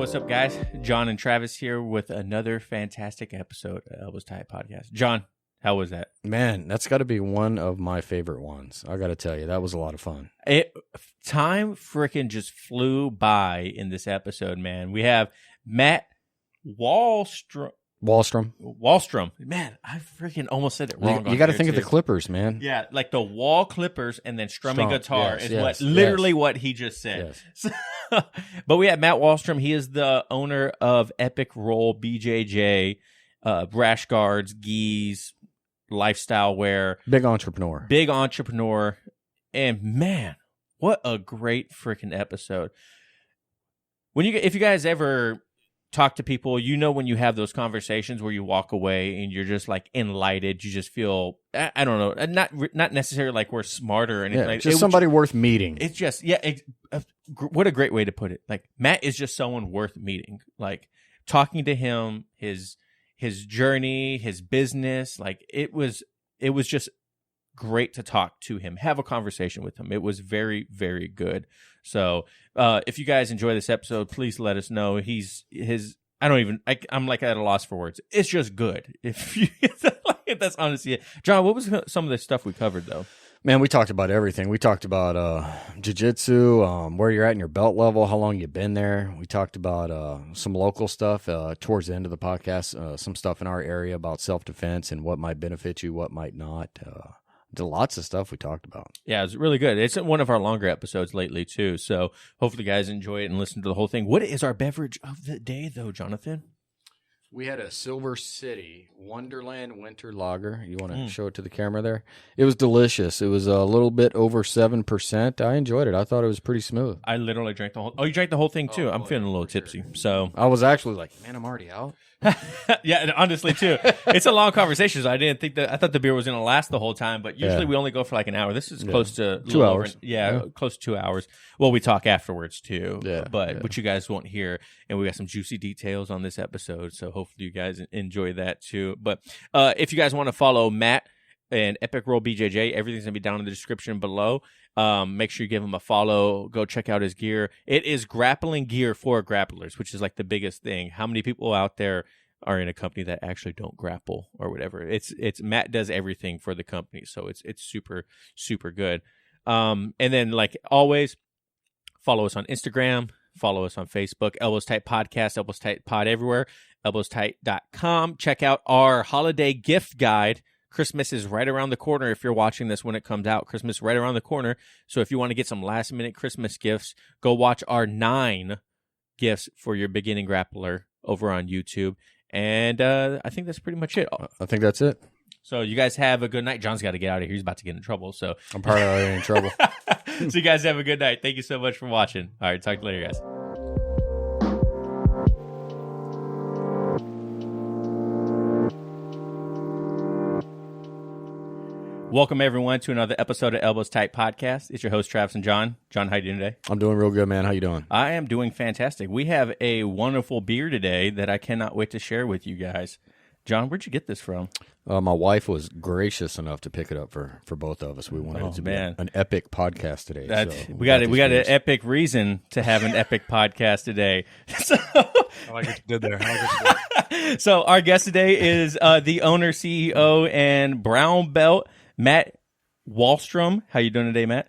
what's up, guys? John and Travis here with another fantastic episode of Elbows Tight Podcast. John, how was that? Man, that's got to be one of my favorite ones. I got to tell you, that was a lot of fun. Time freaking just flew by in this episode, man. We have Matt Wahlstrom. Man, I freaking almost said it wrong. You got to think of the Clippers, man. Yeah, like the wall Clippers and then strumming guitar is literally what he just said. Yes. But we have Matt Wahlstrom. He is the owner of Epic Roll BJJ, rash guards, gis, lifestyle wear. Big entrepreneur. And man, what a great freaking episode. If you guys ever talk to people, you know, when you have those conversations where you walk away and you're just like enlightened, you just feel, I don't know, not necessarily like we're smarter or anything. Yeah, just somebody worth meeting. It's just, what a great way to put it. Like, Matt is just someone worth meeting. Like, talking to him, his journey, his business, like it was just great to talk to him, have a conversation with him. It was very, very good. So if you guys enjoy this episode, please let us know. I'm like at a loss for words. It's just good. If that's honestly it. John, what was some of the stuff we covered though? Man, we talked about everything. We talked about jiu-jitsu, where you're at in your belt level, how long you've been there. We talked about some local stuff towards the end of the podcast, some stuff in our area about self-defense and what might benefit you, what might not. Lots of stuff we talked about. Yeah, it was really good. It's one of our longer episodes lately, too. So hopefully you guys enjoy it and listen to the whole thing. What is our beverage of the day, though, Jonathan? We had a Silver City Wonderland Winter Lager. You want to show it to the camera there? It was delicious. It was a little bit over 7%. I enjoyed it. I thought it was pretty smooth. I literally drank the whole... Oh, you drank the whole thing, too? I'm feeling a little tipsy, so... I was actually like, man, I'm already out. Yeah, and honestly, too. It's a long conversation, so I thought the beer was going to last the whole time, but usually we only go for like an hour. This is close to... 2 hours. Close to 2 hours. Well, we talk afterwards, too, but which you guys won't hear, and we got some juicy details on this episode, so hopefully you guys enjoy that, too. But if you guys want to follow Matt and Epic Roll BJJ, everything's going to be down in the description below. Make sure you give him a follow. Go check out his gear. It is grappling gear for grapplers, which is like the biggest thing. How many people out there are in a company that actually don't grapple or whatever? It's Matt does everything for the company, so it's super, super good. And then, like always, follow us on Instagram, follow us on Facebook, Elbows Tight Podcast, Elbows Tight Pod everywhere, elbowstight.com. Check out our holiday gift guide. Christmas is right around the corner. If you're watching this when it comes out, Christmas is right around the corner. So if you want to get some last minute Christmas gifts, go watch our 9 gifts for your beginning grappler over on YouTube. And I think that's pretty much it. I think that's it. So you guys have a good night. John's got to get out of here. He's about to get in trouble. So I'm probably already in trouble. So you guys have a good night. Thank you so much for watching. All right, talk to you later, guys. Welcome, everyone, to another episode of Elbows Tight Podcast. It's your host, Travis and John. John, how you doing today? I'm doing real good, man. How you doing? I am doing fantastic. We have a wonderful beer today that I cannot wait to share with you guys. John, where'd you get this from? My wife was gracious enough to pick it up for both of us. We wanted it to be an epic podcast today. So we got an epic reason to have an epic podcast today. So, I like what you did there. So our guest today is the owner, CEO, and brown belt, Matt Wahlstrom. How you doing today, Matt?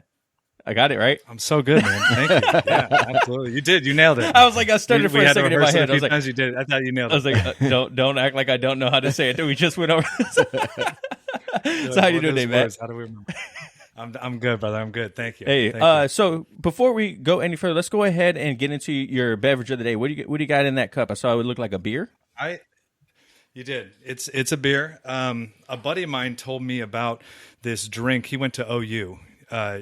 I got it right. I'm so good, man. Thank you. Yeah, absolutely. You did. You nailed it. I was like, I started for a second in my head. I was like, you did. I thought you nailed it. I was like, don't act like I don't know how to say it. We just went over this. So how you doing today, Matt? How do we remember? I'm good, brother. I'm good. Thank you. Hey, Thank you. So before we go any further, let's go ahead and get into your beverage of the day. What do you got in that cup? I saw it would look like a beer. You did. It's a beer. A buddy of mine told me about this drink. He went to OU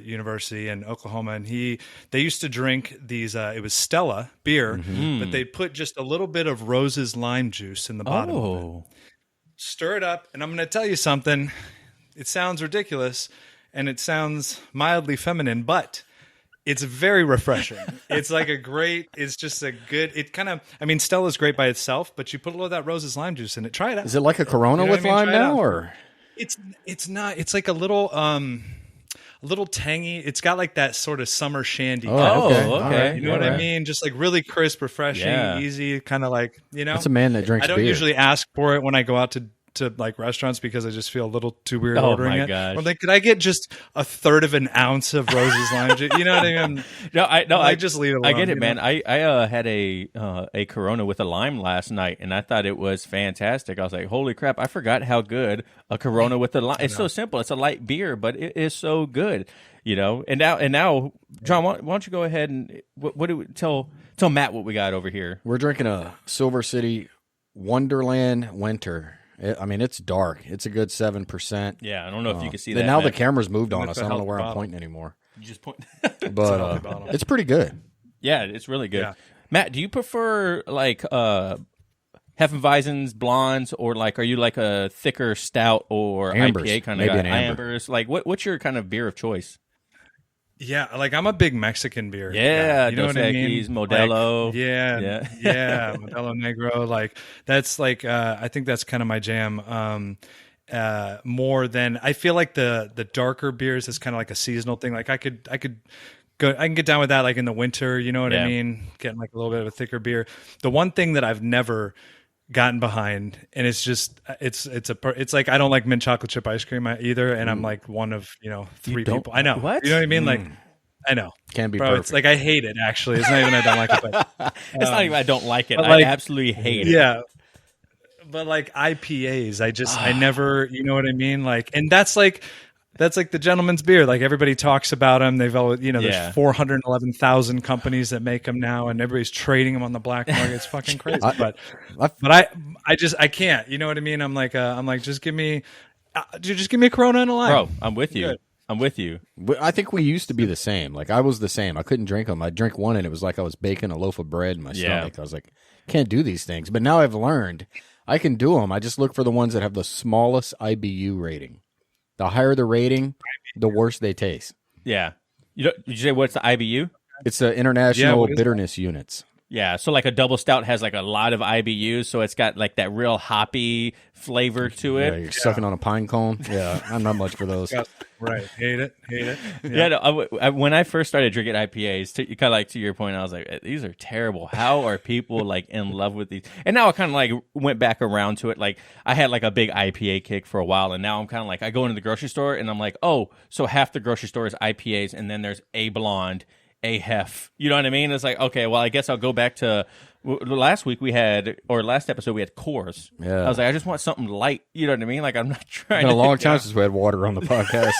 University in Oklahoma, and they used to drink these. It was Stella beer, but they put just a little bit of Rose's lime juice in the bottom of it. Stir it up, and I'm going to tell you something. It sounds ridiculous, and it sounds mildly feminine, but it's very refreshing. It's like it's just a good, Stella's great by itself, but you put a little of that Rose's lime juice in it. Try it out. Is it like a Corona with lime now, or? It's not. It's like a little, a little tangy. It's got like that sort of summer shandy. Oh, okay. All right. You know what I mean? Just like really crisp, refreshing, Yeah. easy, kind of like, That's a man that drinks I don't beer. usually ask for it when I go out to like restaurants because I just feel a little too weird Oh, ordering my it. gosh. I'm like, could I get just a third of an ounce of Rose's lime juice? You know what I mean? I just leave it alone. I get it, you man. know? I had a Corona with a lime last night, and I thought it was fantastic. I was like, holy crap! I forgot how good a Corona with a lime. It's so simple. It's a light beer, but it is so good. You know. And now, John, why don't you go ahead and what do we tell Matt what we got over here? We're drinking a Silver City Wonderland Winter. I mean, it's dark. It's a good 7%. Yeah, I don't know if you can see But that. now the Matt. camera's moved on With us. the I don't know healthy where I'm bottle. pointing anymore. You just point. But healthy bottle. it's pretty good. Yeah, it's really good. Yeah. Matt, do you prefer like Hefeweizens, blondes, or like are you like a thicker stout or Ambers. IPA kind of Maybe guy? an amber. Ambers. Like what's your kind of beer of choice? Yeah, like I'm a big Mexican beer. Yeah, guy. You know Dos what I mean? Equis, Modelo. Like, yeah, Yeah. yeah, Modelo Negro. Like that's like I think that's kind of my jam. More than I feel like the darker beers is kind of like a seasonal thing. Like I can get down with that like in the winter. You know what Yeah. I mean? Getting like a little bit of a thicker beer. The one thing that I've never gotten behind, and it's just it's like I don't like mint chocolate chip ice cream either, and I'm like one of 3 don't- people. I know what? you know what I mean? Like I know, Can be bro. perfect. It's like I hate it. Actually, it's not even I don't like it, but It's not even I don't like it. but, I like, absolutely hate it. yeah. But like IPAs, I never, you know what I mean? Like, and that's like the gentleman's beer. Like everybody talks about them. They've always, Yeah. there's 411,000 companies that make them now, and everybody's trading them on the black market. It's fucking crazy. But I can't. You know what I mean? I'm like, just give me a Corona and a lime. Bro, I'm with you. Good. I'm with you. I think we used to be the same. Like I was the same. I couldn't drink them. I'd drink one and it was like I was baking a loaf of bread in my Yeah. stomach. I was like, can't do these things. But now I've learned I can do them. I just look for the ones that have the smallest IBU rating. The higher the rating, the worse they taste. Yeah. Did you say what's the IBU? It's the International what is Bitterness Units. Yeah, so like a double stout has like a lot of IBUs, so it's got like that real hoppy flavor to Yeah, it. you're sucking on a pine cone. Yeah, I'm not much for those. Right. Hate it. Yeah, no, when I first started drinking IPAs, kind of like to your point, I was like, these are terrible. How are people like in love with these? And now I kind of like went back around to it. Like I had like a big IPA kick for a while, and now I'm kind of like I go into the grocery store and I'm like, oh, so half the grocery store is IPAs, and then there's a blonde, a hef. You know what I mean? It's like, okay, well, I guess I'll go back to last episode we had Coors. Yeah. I was like, I just want something light. You know what I mean? Like I'm not trying. Been a to long time since we had water on the podcast.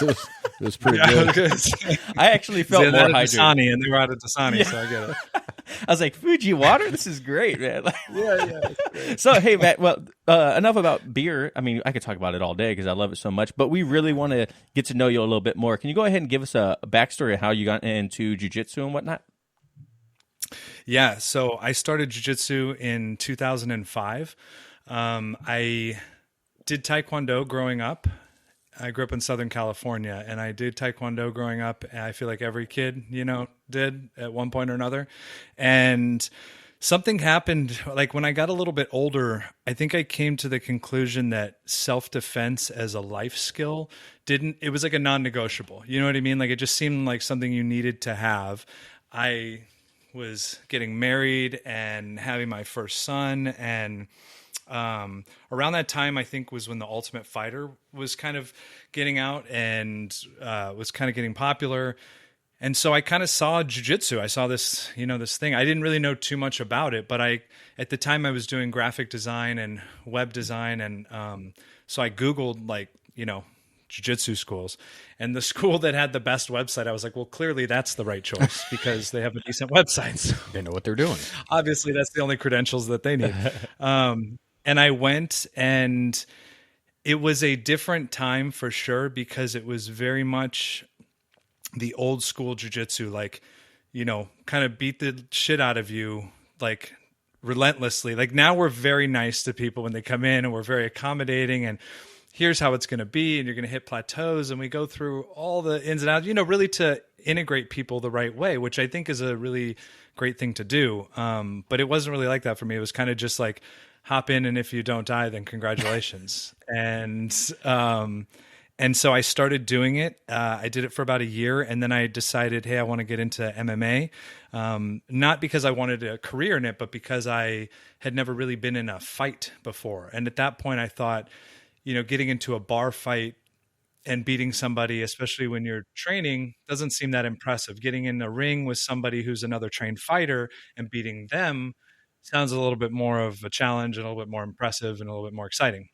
It was pretty good. I actually felt more They're hydrated. Dasani, and they were out of Dasani, so I get it. I was like, Fuji water? This is great, man. Like, Yeah. so, hey, Matt, well, enough about beer. I mean, I could talk about it all day because I love it so much, but we really want to get to know you a little bit more. Can you go ahead and give us a backstory of how you got into jiu-jitsu and whatnot? Yeah, so I started jiu-jitsu in 2005. I did Taekwondo growing up. I grew up in Southern California, and I did Taekwondo growing up. And I feel like every kid, did at one point or another. And something happened, like when I got a little bit older, I think I came to the conclusion that self-defense as a life skill it was like a non-negotiable. You know what I mean? Like it just seemed like something you needed to have. I was getting married and having my first son, and around that time I think was when The Ultimate Fighter was kind of getting out and was kind of getting popular. And so I kind of saw jiu-jitsu. I saw this, this thing. I didn't really know too much about it, but at the time I was doing graphic design and web design, and so I Googled jiu-jitsu schools, and the school that had the best website, I was like, well, clearly that's the right choice because they have a decent website. So They know what they're doing. obviously that's the only credentials that they need. And I went, and it was a different time for sure, because it was very much the old school jiu-jitsu, like, kind of beat the shit out of you, like relentlessly. Like now we're very nice to people when they come in, and we're very accommodating, and here's how it's going to be, and you're going to hit plateaus, and we go through all the ins and outs, really to integrate people the right way, which I think is a really great thing to do. But it wasn't really like that for me. It was kind of just like hop in, and if you don't die, then congratulations. And And so I started doing it. I did it for about a year, and then I decided, hey, I want to get into MMA. Not because I wanted a career in it, but because I had never really been in a fight before. And at that point, I thought, getting into a bar fight and beating somebody, especially when you're training, doesn't seem that impressive. Getting in a ring with somebody who's another trained fighter and beating them sounds a little bit more of a challenge and a little bit more impressive and a little bit more exciting.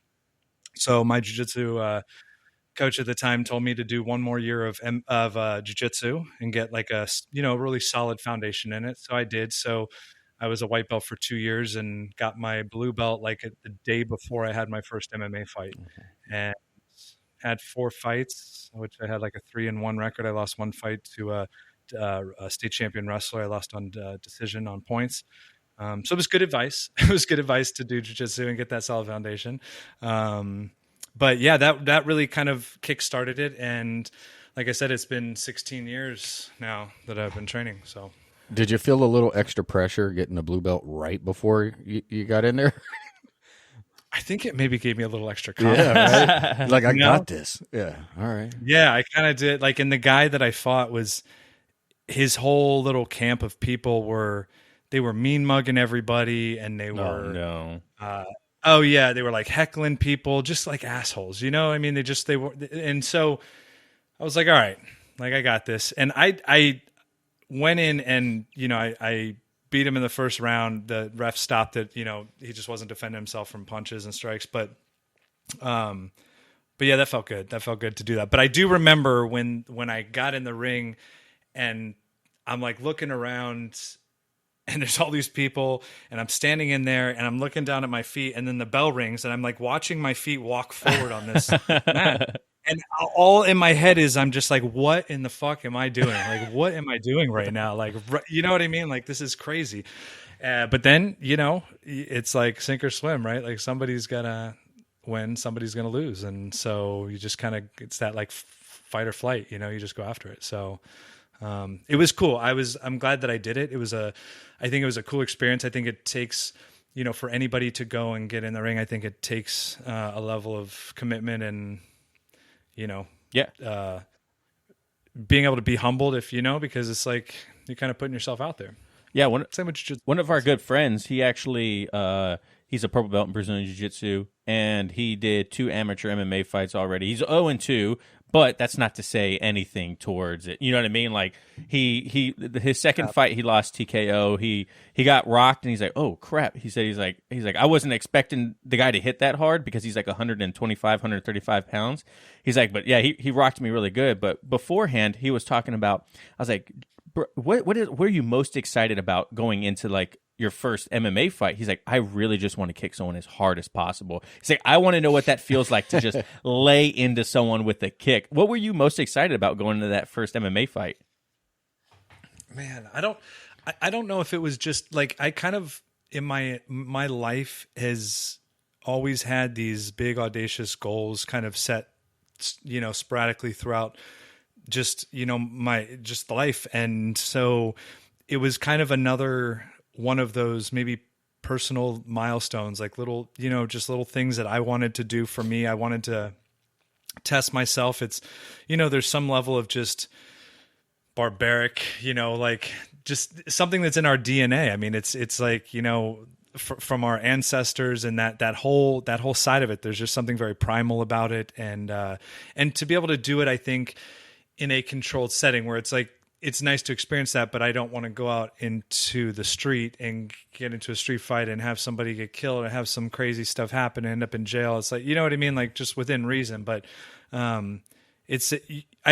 So my jiu-jitsu coach at the time told me to do one more year of jiu-jitsu and get like a really solid foundation in it. So I did. So I was a white belt for 2 years and got my blue belt like the day before I had my first MMA fight, and had 4 fights, which I had like a 3-1 record. I lost one fight to a state champion wrestler. I lost on decision on points. So it was good advice. It was good advice to do jiu-jitsu and get that solid foundation. But yeah, that really kind of kick-started it. And like I said, it's been 16 years now that I've been training. So did you feel a little extra pressure getting the blue belt right before you got in there? I think it maybe gave me a little extra confidence. Yeah, right? Like, I got this. Yeah, all right. Yeah, I kind of did. Like, and the guy that I fought was, his whole little camp of people they were mean mugging everybody, and they were oh yeah, they were like heckling people, just like assholes, I mean, they were, and so I was like, all right, like I got this, and I went in and I beat him in the first round. The ref stopped it. He just wasn't defending himself from punches and strikes, but yeah, that felt good. That felt good to do that. But I do remember when I got in the ring and I'm like looking around, and there's all these people, and I'm standing in there, and I'm looking down at my feet, and then the bell rings, and I'm like watching my feet walk forward on this mat. And all in my head is, I'm just like, what in the fuck am I doing? Like, what am I doing right now? Like, you know what I mean? Like, this is crazy. But then, it's like sink or swim, right? Like, somebody's going to win, somebody's going to lose. And so you just kind of, it's that like fight or flight, you just go after it. So it was cool. I'm glad that I did it. I think it was a cool experience. I think it takes, for anybody to go and get in the ring, I think it takes a level of commitment and, being able to be humbled because it's like you're kind of putting yourself out there. Yeah. One of our good friends, he actually, he's a purple belt in Brazilian Jiu-Jitsu, and he did 2 amateur MMA fights already. He's 0-2, but that's not to say anything towards it. You know what I mean? Like his second fight, he lost TKO. He got rocked, and he's like, "Oh crap!" He's like, I wasn't expecting the guy to hit that hard because he's like 125, 135 pounds. He's like, but yeah, he rocked me really good. But beforehand, he was talking about. I was like, what are you most excited about going into like your first MMA fight? He's like, I really just want to kick someone as hard as possible. He's like, I want to know what that feels like to just lay into someone with a kick. What were you most excited about going into that first MMA fight? Man, I don't know if it was just like, I kind of in my life has always had these big audacious goals kind of set, sporadically throughout just, my just life. And so it was kind of another one of those maybe personal milestones, like little, just little things that I wanted to do for me. I wanted to test myself. It's, there's some level of just barbaric, like just something that's in our DNA. I mean, it's like, from our ancestors and that whole side of it, there's just something very primal about it. And to be able to do it, I think in a controlled setting where it's like, it's nice to experience that, but I don't want to go out into the street and get into a street fight and have somebody get killed or have some crazy stuff happen and end up in jail. It's like, you know what I mean? Like just within reason. But I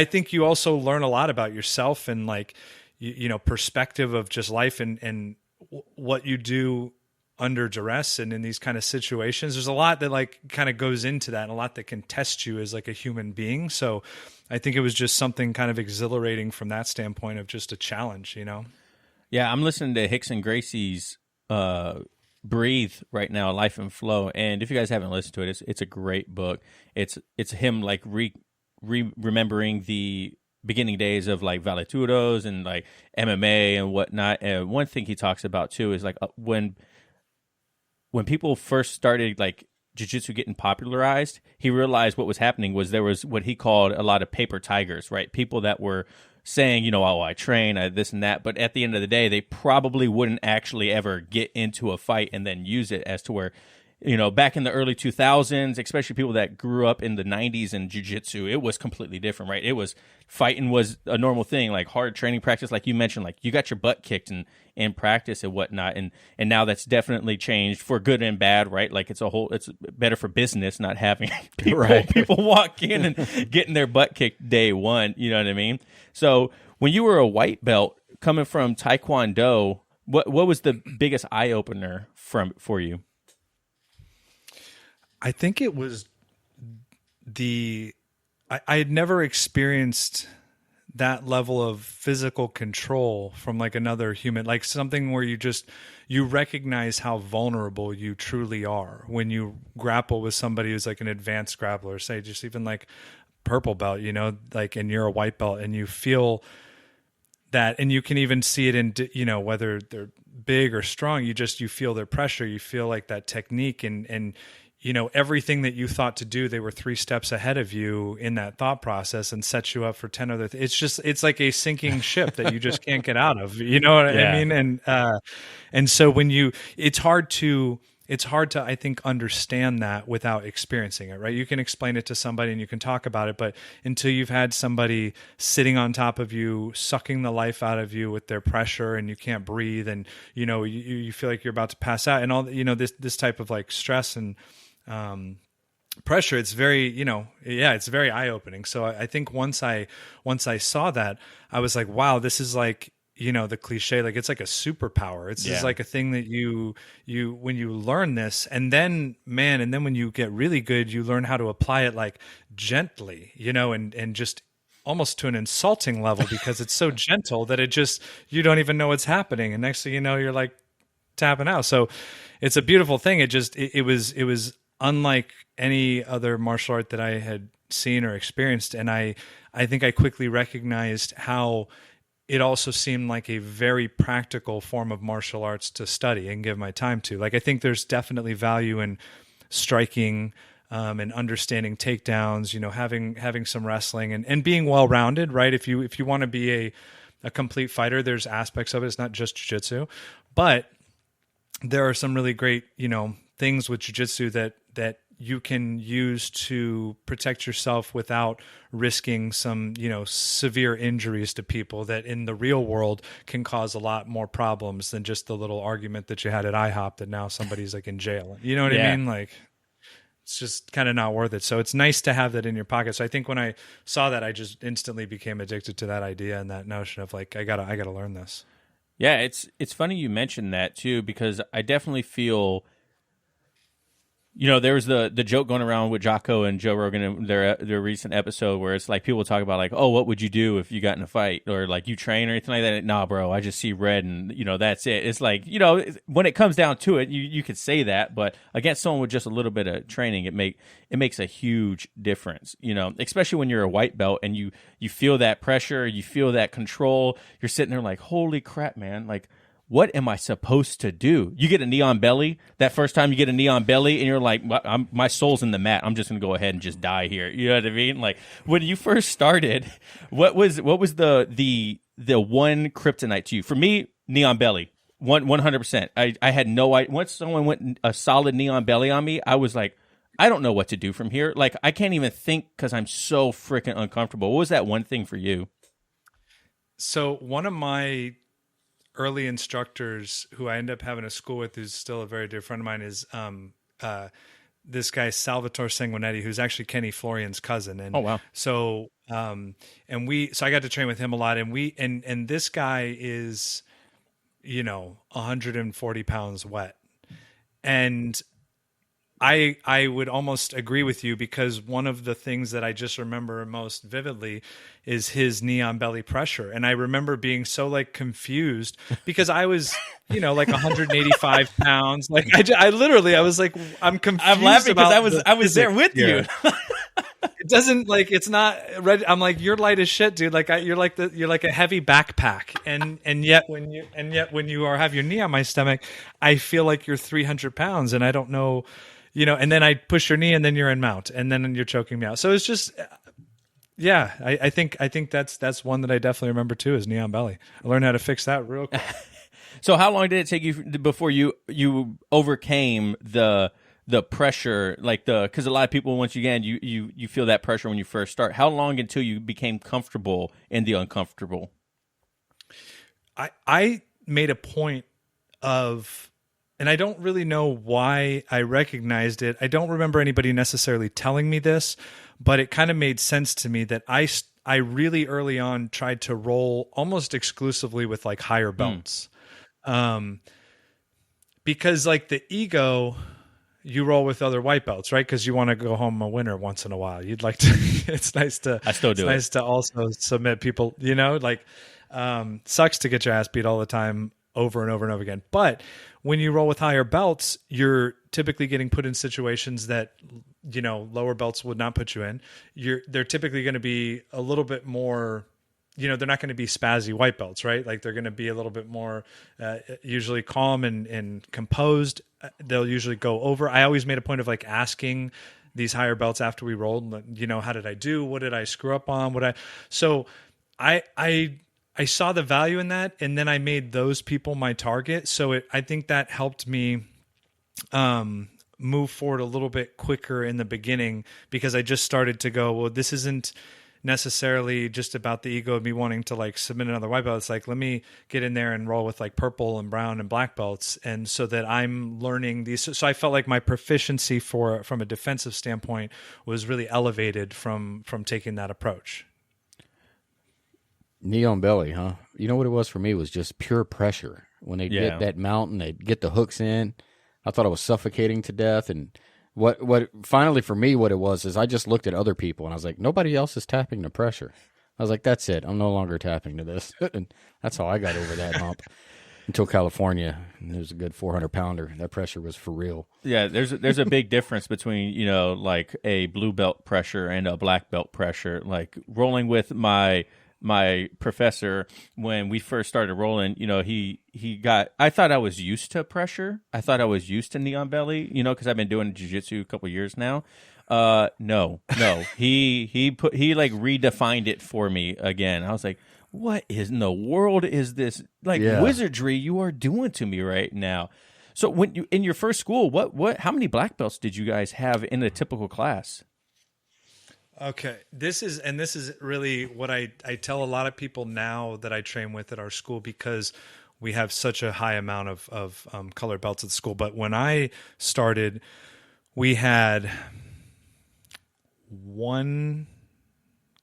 think you also learn a lot about yourself and like, perspective of just life and what you do under duress and in these kind of situations. There's a lot that like kind of goes into that and a lot that can test you as like a human being. So I think it was just something kind of exhilarating from that standpoint of just a challenge, Yeah, I'm listening to Hicks and Gracie's Breathe right now, Life and Flow. And if you guys haven't listened to it, it's a great book. It's him like remembering the beginning days of like Vale Tudos and like MMA and whatnot. And one thing he talks about too is like when people first started like jiu-jitsu getting popularized, he realized what was happening was there was what he called a lot of paper tigers, right? People that were saying, oh, I train, this and that, but at the end of the day, they probably wouldn't actually ever get into a fight and then use it as to where, back in the early 2000s, especially people that grew up in the 90s in jiu-jitsu, it was completely different, right? It was fighting was a normal thing, like hard training practice, like you mentioned, like you got your butt kicked in practice and whatnot, and now that's definitely changed for good and bad, right? Like it's better for business not having people walk in and getting their butt kicked day one, you know what I mean? So when you were a white belt coming from Taekwondo, what was the biggest eye opener for you? I think it was I had never experienced that level of physical control from like another human, like something where you recognize how vulnerable you truly are when you grapple with somebody who's like an advanced grappler, say just even like purple belt, like, and you're a white belt and you feel that, and you can even see it in, whether they're big or strong, you feel their pressure, you feel like that technique and everything that you thought to do, they were 3 steps ahead of you in that thought process and set you up for 10 other things. It's like a sinking ship that you just can't get out of, you know what I mean? And so it's hard to, I think, understand that without experiencing it, right? You can explain it to somebody and you can talk about it, but until you've had somebody sitting on top of you, sucking the life out of you with their pressure and you can't breathe and, you feel like you're about to pass out and all, this type of like stress and, pressure, it's very, it's very eye-opening. So I think once I saw that, I was like, wow, this is like, the cliche, like it's like a superpower. It's just like a thing that you when you learn this, and then when you get really good, you learn how to apply it like gently, and just almost to an insulting level because it's so gentle that you don't even know what's happening. And next thing you know, you're like tapping out. So it's a beautiful thing. It was unlike any other martial art that I had seen or experienced. And I think I quickly recognized how it also seemed like a very practical form of martial arts to study and give my time to. Like, I think there's definitely value in striking and understanding takedowns, having some wrestling and being well-rounded, right? If you want to be a complete fighter, there's aspects of it. It's not just jiu-jitsu, but there are some really great, things with jiu-jitsu that you can use to protect yourself without risking some, severe injuries to people that in the real world can cause a lot more problems than just the little argument that you had at IHOP that now somebody's like in jail. You know what I mean? Like, it's just kind of not worth it. So it's nice to have that in your pocket. So I think when I saw that, I just instantly became addicted to that idea and that notion of like, I gotta learn this. Yeah, it's funny you mentioned that too, because I definitely feel, there was the joke going around with Jocko and Joe Rogan in their recent episode where it's like people talk about like, oh, what would you do if you got in a fight, or like you train or anything like that? Nah, bro, I just see red and that's it. It's like, when it comes down to it, you could say that, but against someone with just a little bit of training, it makes a huge difference. Especially when you're a white belt and you feel that pressure, you feel that control. You're sitting there like, holy crap, man, like, what am I supposed to do? You get a knee on belly. That first time you get a knee on belly and you're like, my soul's in the mat. I'm just going to go ahead and just die here. You know what I mean? Like, when you first started, what was the one kryptonite to you? For me, knee on belly, 100%. I had no idea. Once someone went a solid knee on belly on me, I was like, I don't know what to do from here. Like, I can't even think because I'm so freaking uncomfortable. What was that one thing for you? So one of my early instructors who I end up having a school with, who's still a very dear friend of mine, is this guy Salvatore Sanguinetti, who's actually Kenny Florian's cousin. And oh wow! So so I got to train with him a lot, and this guy is 140 pounds wet, and I would almost agree with you, because one of the things that I just remember most vividly is his knee on belly pressure. And I remember being so like confused because I was, like 185 pounds. Like I literally, I was like, I'm confused. I'm laughing because I was there with you. It doesn't like, it's not red. I'm like, you're light as shit, dude. Like you're like a heavy backpack. And yet when you have your knee on my stomach, I feel like you're 300 pounds and I don't know. and then I push your knee and then you're in mount and then you're choking me out. So it's just, yeah, I think that's one that I definitely remember too, is knee on belly. I learned how to fix that real quick. So how long did it take you before you overcame the pressure, like because a lot of people, once again, you feel that pressure when you first start. How long until you became comfortable in the uncomfortable? I made a point of, and I don't really know why I recognized it. I don't remember anybody necessarily telling me this, but it kind of made sense to me that I really early on tried to roll almost exclusively with like higher belts. Because like the ego, you roll with other white belts, right? Because you want to go home a winner once in a while. You'd like to, it's nice to, I still do it's nice to also submit people, sucks to get your ass beat all the time over and over and over again. But when you roll with higher belts, you're typically getting put in situations that, lower belts would not put you in. They're typically going to be a little bit more, they're not going to be spazzy white belts, right? Like they're going to be a little bit more usually calm and composed. They'll usually go over. I always made a point of like asking these higher belts after we rolled, how did I do? What did I screw up on? So I saw the value in that, and then I made those people my target. So I think that helped me move forward a little bit quicker in the beginning, because I just started to go, well, this isn't necessarily just about the ego of me wanting to like submit another white belt. It's like, let me get in there and roll with like purple and brown and black belts. And so that I'm learning these. So I felt like my proficiency from a defensive standpoint was really elevated from taking that approach. Knee on belly, huh? You know what it was for me was just pure pressure. When they get that mount and they get the hooks in, I thought I was suffocating to death. And what finally for me, what it was is I just looked at other people and I was like, nobody else is tapping the pressure. I was like, that's it. I'm no longer tapping to this. And that's how I got over that hump until California. And it was a good 400-pounder. That pressure was for real. Yeah, there's a big difference between, like a blue belt pressure and a black belt pressure. Like rolling with my professor, when we first started rolling, I thought I was used to pressure. I thought I was used to knee on belly, because I've been doing jiu-jitsu a couple of years now. No. He like redefined it for me again. I was like, what in the world is this wizardry you are doing to me right now? So when you in your first school, how many black belts did you guys have in a typical class? Okay, this is really what I tell a lot of people now that I train with at our school, because we have such a high amount of colored belts at the school. But when I started, we had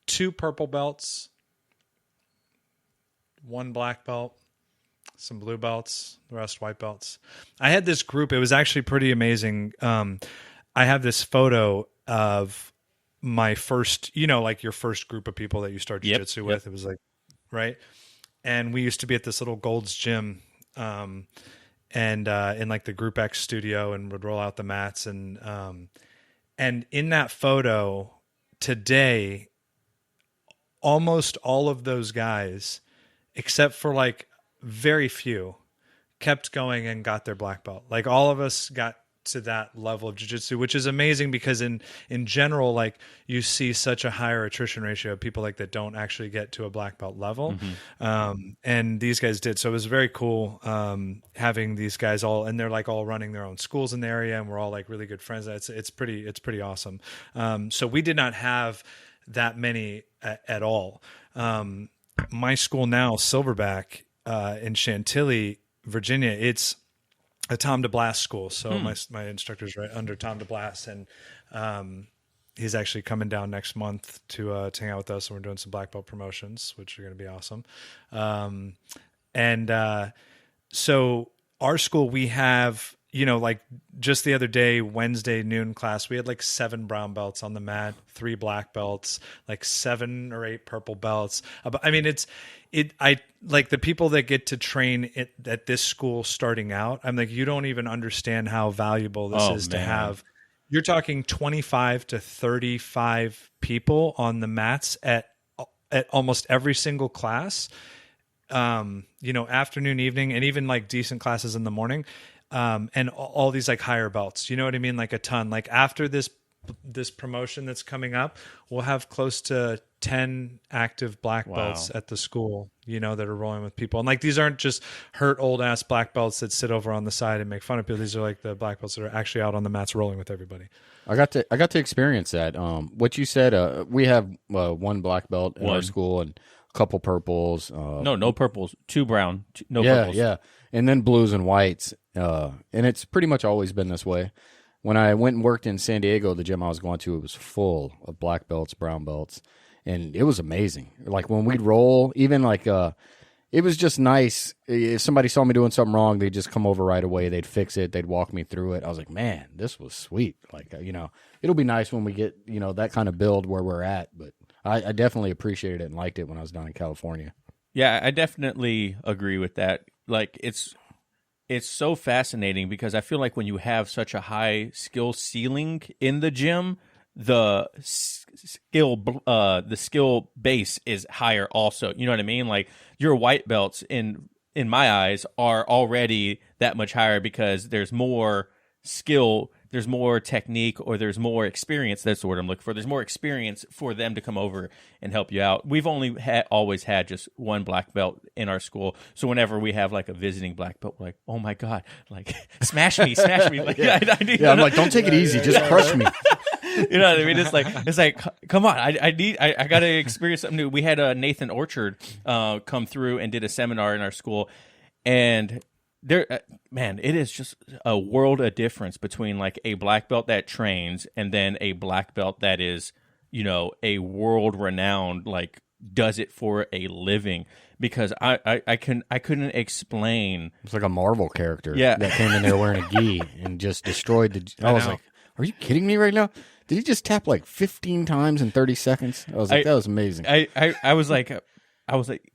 2 purple belts, 1 black belt, some blue belts, the rest white belts. I had this group. It was actually pretty amazing. I have this photo of my first, like your first group of people that you start jiu-jitsu with. It was like, right. And we used to be at this little Gold's Gym, and in like the Group X studio, and would roll out the mats. And in that photo today, almost all of those guys, except for like very few, kept going and got their black belt. Like all of us got to that level of jiu-jitsu, which is amazing, because in general, like you see such a higher attrition ratio of people like that don't actually get to a black belt level. And these guys did. So it was very cool having these guys all, and they're like all running their own schools in the area, and we're all like really good friends. It's pretty awesome. So we did not have that many at all. My school now, Silverback, in Chantilly, Virginia, it's a Tom DeBlass school. So my instructor's right under Tom DeBlass, and he's actually coming down next month to hang out with us, and we're doing some black belt promotions, which are going to be awesome. So our school, we have, like just the other day, Wednesday noon class, we had like 7 brown belts on the mat, 3 black belts, like 7 or 8 purple belts. I mean, I like the people that get to train at this school starting out. I'm like, you don't even understand how valuable this is to have. You're talking 25 to 35 people on the mats at almost every single class. Afternoon, evening, and even like decent classes in the morning. and all these like higher belts. You know what I mean? Like a ton. Like after this promotion that's coming up, we'll have close to 10 active black belts at the school, you know, that are rolling with people. And like, these aren't just hurt old ass black belts that sit over on the side and make fun of people. These are like the black belts that are actually out on the mats rolling with everybody. I got to experience that. What you said, we have one black belt in our school and a couple purples. No purples, 2 brown, no purples. Yeah. And then blues and whites. And it's pretty much always been this way. When I went and worked in San Diego, the gym I was going to, it was full of black belts, brown belts, and it was amazing. Like when we'd roll, even like it was just nice. If somebody saw me doing something wrong, they'd just come over right away. They'd fix it. They'd walk me through it. I was like, man, this was sweet. Like, you know, it'll be nice when we get, you know, that kind of build where we're at. But I definitely appreciated it and liked it when I was down in California. Yeah, I definitely agree with that. Like it's so fascinating because I feel like when you have such a high skill ceiling in the gym, the skill base is higher also. You know what I mean? Like your white belts in my eyes are already that much higher because there's more skill, there's more technique, or there's more experience. That's the word I'm looking for. There's more experience for them to come over and help you out. We've only always had just one black belt in our school. So whenever we have like a visiting black belt, we're like, oh my God, like smash me. Like, I'm like, don't take it easy. Just crush me. You know what I mean? It's like, come on. I got to experience something new. We had Nathan Orchard come through and did a seminar in our school, and there, man, it is just a world of difference between like a black belt that trains and then a black belt that is, you know, a world renowned, like does it for a living. Because I couldn't explain. It's like a Marvel character that came in there wearing a gi and just destroyed the. I was like, are you kidding me right now? Did he just tap like 15 times in 30 seconds? I was like, that was amazing. I was like,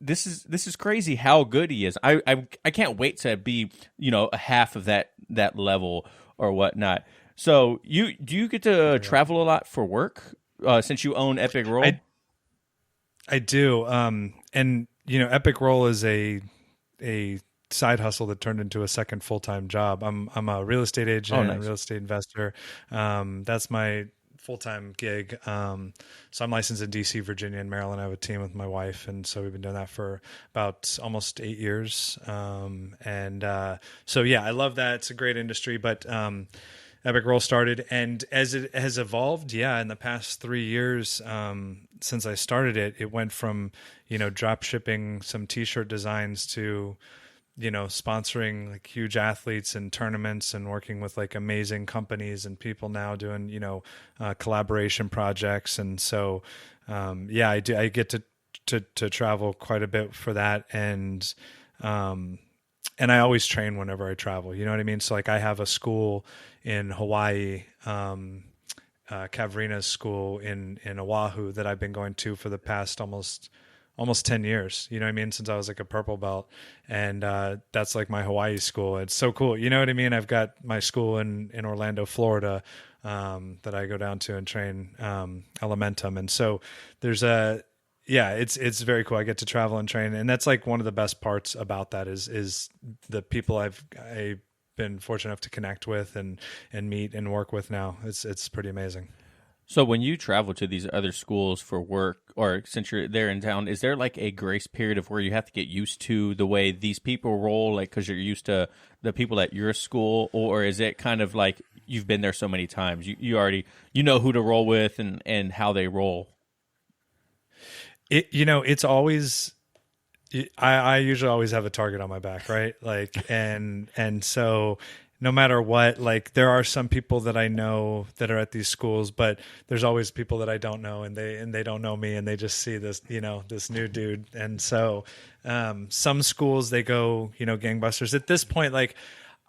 this is crazy how good he is. I can't wait to be, you know, a half of that level or whatnot. So do you get to travel a lot for work since you own Epic Roll? I do. And you know, Epic Roll is a side hustle that turned into a second full-time job. I'm a real estate agent, nice. Real estate investor. That's my full-time gig. So I'm licensed in DC, Virginia, and Maryland. I have a team with my wife, and so we've been doing that for about almost 8 years. So yeah, I love that. It's a great industry, but Epic Roll started, and as it has evolved, in the past 3 years, since I started it, it went from, you know, drop shipping some t-shirt designs to, you know, sponsoring like huge athletes and tournaments and working with like amazing companies and people now doing, you know, collaboration projects. And so, I get to travel quite a bit for that. And I always train whenever I travel, you know what I mean? So like I have a school in Hawaii, Kavrina's school in Oahu that I've been going to for the past almost 10 years, you know what I mean? Since I was like a purple belt, and that's like my Hawaii school. It's so cool. You know what I mean? I've got my school in Orlando, Florida, that I go down to and train, Elementum. And so there's it's very cool. I get to travel and train. And that's like one of the best parts about that is the people I've been fortunate enough to connect with and meet and work with now. It's pretty amazing. So when you travel to these other schools for work, or since you're there in town, is there like a grace period of where you have to get used to the way these people roll, like because you're used to the people at your school, or is it kind of like you've been there so many times, you already know who to roll with and how they roll? It's always, I usually always have a target on my back, right? Like, and so no matter what, like there are some people that I know that are at these schools, but there's always people that I don't know, and they don't know me, and they just see this, you know, this new dude. And so, some schools, they go, you know, gangbusters. At this point, like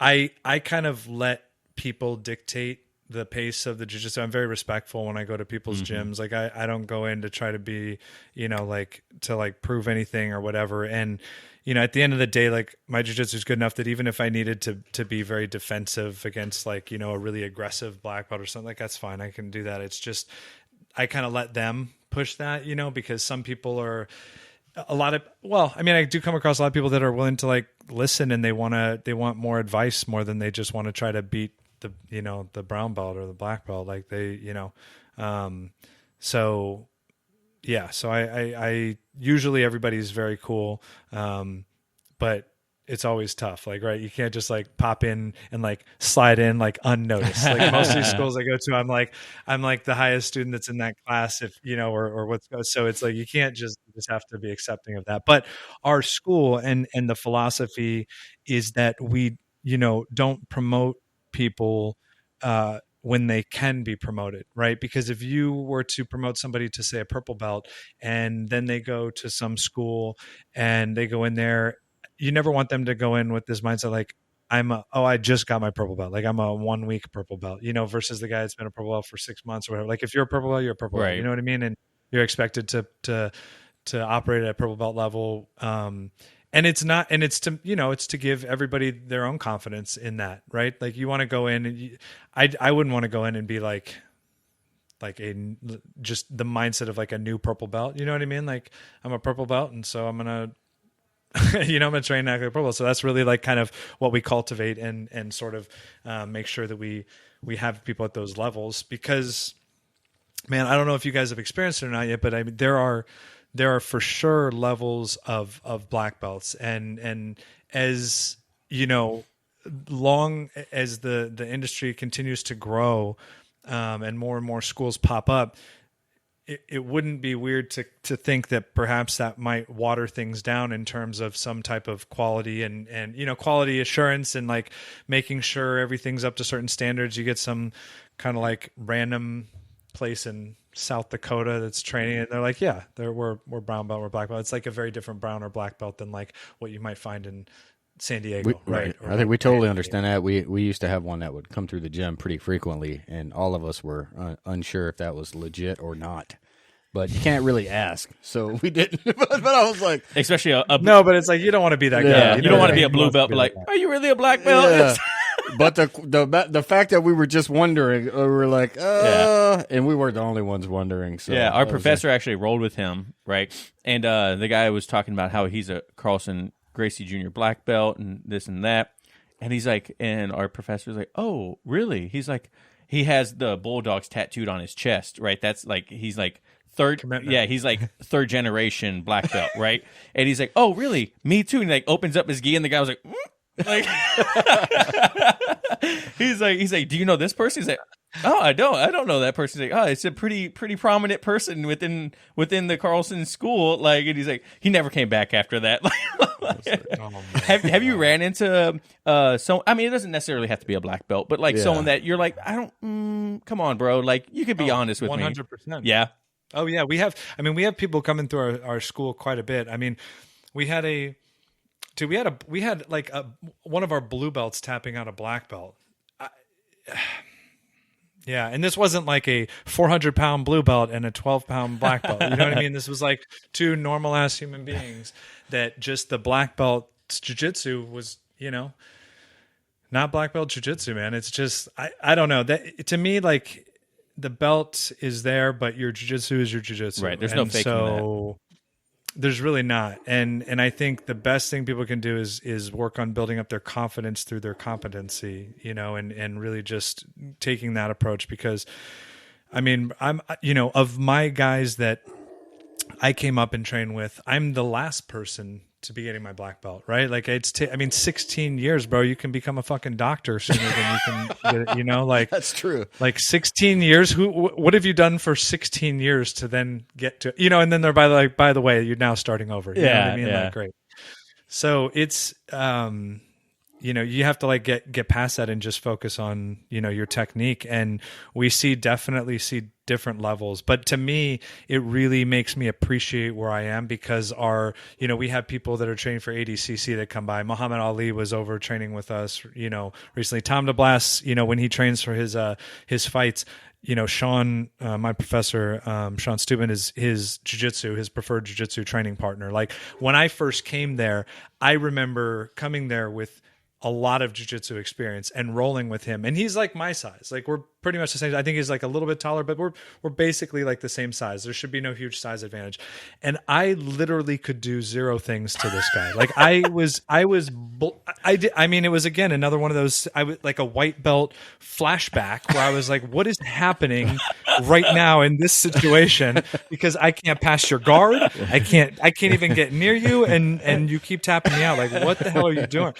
I kind of let people dictate the pace of the jiu-jitsu. I'm very respectful when I go to people's gyms. Like I don't go in to try to be, you know, like to like prove anything or whatever. And, you know, at the end of the day, like my jiu-jitsu is good enough that even if I needed to be very defensive against like, you know, a really aggressive black belt or something, like that's fine. I can do that. It's just, I kind of let them push that, you know, because some people are, I do come across a lot of people that are willing to like listen, and they want more advice more than they just want to try to beat the brown belt or the black belt. Like so yeah, so I usually everybody's very cool. But it's always tough. Like, right. You can't just like pop in and like slide in like unnoticed. Like most of these schools I go to, I'm like the highest student that's in that class, if or what's, so it's like, you just have to be accepting of that. But our school and the philosophy is that we, don't promote people, when they can be promoted, right? Because if you were to promote somebody to say a purple belt and then they go to some school and they go in there, you never want them to go in with this mindset like, I just got my purple belt. Like I'm a 1 week purple belt, versus the guy that's been a purple belt for 6 months or whatever. Like if you're a purple belt, you're a purple belt. You know what I mean? And you're expected to operate at a purple belt level. And it's to give everybody their own confidence in that, right? Like you want to go in and I wouldn't want to go in and be like just the mindset of like a new purple belt. You know what I mean? Like I'm a purple belt, and so I'm going to, I'm going to train like a purple. So that's really like kind of what we cultivate and sort of make sure that we have people at those levels, because, man, I don't know if you guys have experienced it or not yet, but I mean, there are for sure levels of black belts, and as long as the industry continues to grow, and more schools pop up, it wouldn't be weird to think that perhaps that might water things down in terms of some type of quality and quality assurance, and like making sure everything's up to certain standards. You get some kind of like random place in South Dakota that's training, and they're like, yeah, we're brown belt, we're black belt. It's like a very different brown or black belt than like what you might find in San Diego, right? I think we totally understand that. We used to have one that would come through the gym pretty frequently, and all of us were unsure if that was legit or not. But you can't really ask, so we didn't. but I was like, especially no, but it's like you don't want to be that guy. You don't want to be a blue belt, but like, are you really a black belt? Yeah. But the fact that we were just wondering, we were like, and we weren't the only ones wondering. So yeah, our professor actually rolled with him, right? And the guy was talking about how he's a Carlson Gracie Jr. black belt and this and that. And he's like, and our professor's like, oh, really? He's like, he has the Bulldogs tattooed on his chest, right? That's like, he's like third generation black belt, right? And he's like, oh, really? Me too. And he like opens up his gi, and the guy was like, like he's like, do you know this person? He's like, oh, I don't know that person. He's like, oh, it's a pretty prominent person within the Carlson school. Like, and he's like, he never came back after that. Have you ran into so? I mean, it doesn't necessarily have to be a black belt, but like someone that you're like, I don't. Come on, bro. Like, you could be honest with 100%. Me. 100%. Yeah. Oh yeah, we have people coming through our school quite a bit. I mean, we had like one of our blue belts tapping out a black belt. Yeah, and this wasn't like a 400-pound blue belt and a 12-pound black belt. You know what I mean? This was like two normal-ass human beings that just the black belt jiu-jitsu was, not black belt jiu-jitsu, man. It's just, I don't know. That to me, like, the belt is there, but your jiu-jitsu is your jiu-jitsu. Right, there's no faking that. There's really not. And I think the best thing people can do is work on building up their confidence through their competency, and really just taking that approach, because I mean, I'm, of my guys that I came up and trained with, I'm the last person to be getting my black belt, right? Like 16 years, bro. You can become a fucking doctor sooner than you can get it, like that's true. Like 16 years. What have you done for 16 years to then get to, and then they're by the way, you're now starting over. You know what I mean? Yeah. Like, great. So it's, you have to like get past that and just focus on, your technique. And we definitely see different levels. But to me, it really makes me appreciate where I am, because we have people that are training for ADCC that come by. Muhammad Ali was over training with us, recently. Tom DeBlas, when he trains for his fights, Sean, my professor, Sean Steuben, is his preferred jiu-jitsu training partner. Like when I first came there, I remember coming there with a lot of jiu-jitsu experience and rolling with him. And he's like my size. Like we're pretty much the same. I think he's like a little bit taller, but we're basically like the same size. There should be no huge size advantage. And I literally could do zero things to this guy. Like it was again, another one of those, I was like a white belt flashback where I was like, what is happening right now in this situation? Because I can't pass your guard. I can't even get near you. And you keep tapping me out. Like, what the hell are you doing?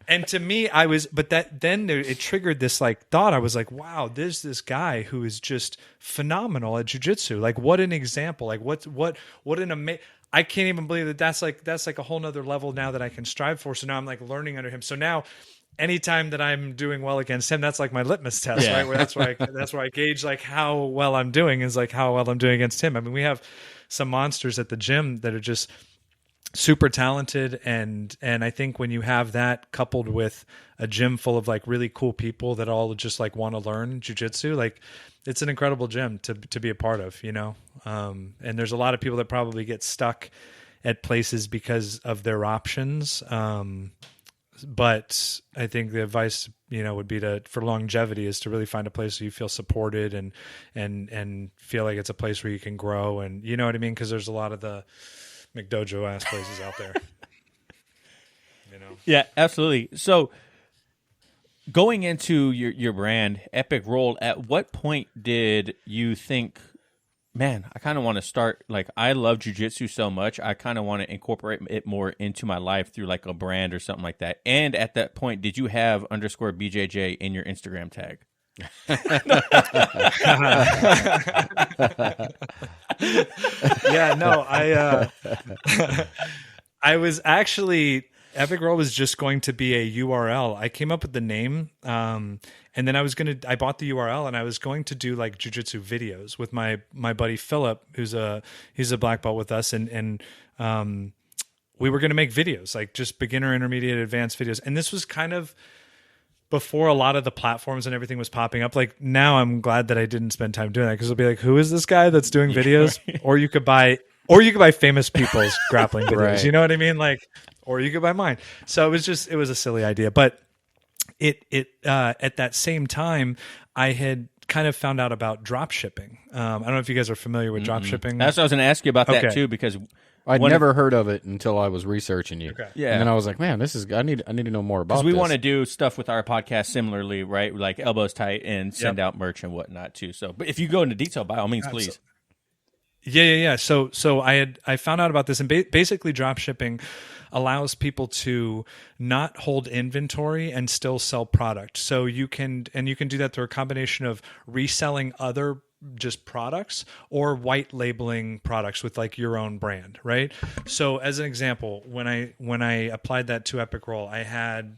And to me, it triggered this like thought. I was like, wow, there's this guy who is just phenomenal at jiu-jitsu. Like, what an example. Like, what an amazing, I can't even believe that's like a whole nother level now that I can strive for. So now I'm like learning under him. So now anytime that I'm doing well against him, that's like my litmus test, right? Where that's where I gauge like how well I'm doing is like how well I'm doing against him. I mean, we have some monsters at the gym that are just super talented, and I think when you have that coupled with a gym full of like really cool people that all just like want to learn jiu-jitsu, like it's an incredible gym to be a part of, you know. And there's a lot of people that probably get stuck at places because of their options. But I think the advice, you know, would be for longevity is to really find a place where you feel supported and feel like it's a place where you can grow, and you know what I mean? Because there's a lot of the McDojo ass places out there, you know? Yeah, absolutely. So going into your brand, Epic Roll, at what point did you think, man, I kind of want to start, like, I love jiu-jitsu so much, I kind of want to incorporate it more into my life through like a brand or something like that? And at that point, did you have _BJJ in your Instagram tag? Yeah, no, I was actually, Epic Roll was just going to be a URL. I came up with the name, and then I bought the URL, and I was going to do like jiu-jitsu videos with my buddy Philip, he's a black belt with us, and we were going to make videos, like just beginner, intermediate, advanced videos. And this was kind of before a lot of the platforms and everything was popping up. Like now I'm glad that I didn't spend time doing that, because it'll be like, who is this guy that's doing videos? Or you could buy famous people's grappling videos. Right. You know what I mean? Like, or you could buy mine. So it was a silly idea, but it at that same time, I had kind of found out about drop shipping. I don't know if you guys are familiar with drop shipping. That's what I was going to ask you about that too, because I'd never heard of it until I was researching you. Okay. Yeah. And then I was like, man, I need to know more about this. Because we want to do stuff with our podcast similarly, right? Like elbows tight and send out merch and whatnot too. So, but if you go into detail, by all means, please. Yeah. So I found out about this, and basically drop shipping allows people to not hold inventory and still sell product. So you can do that through a combination of reselling other just products or white labeling products with like your own brand, right? So as an example, when I applied that to Epic Roll, I had,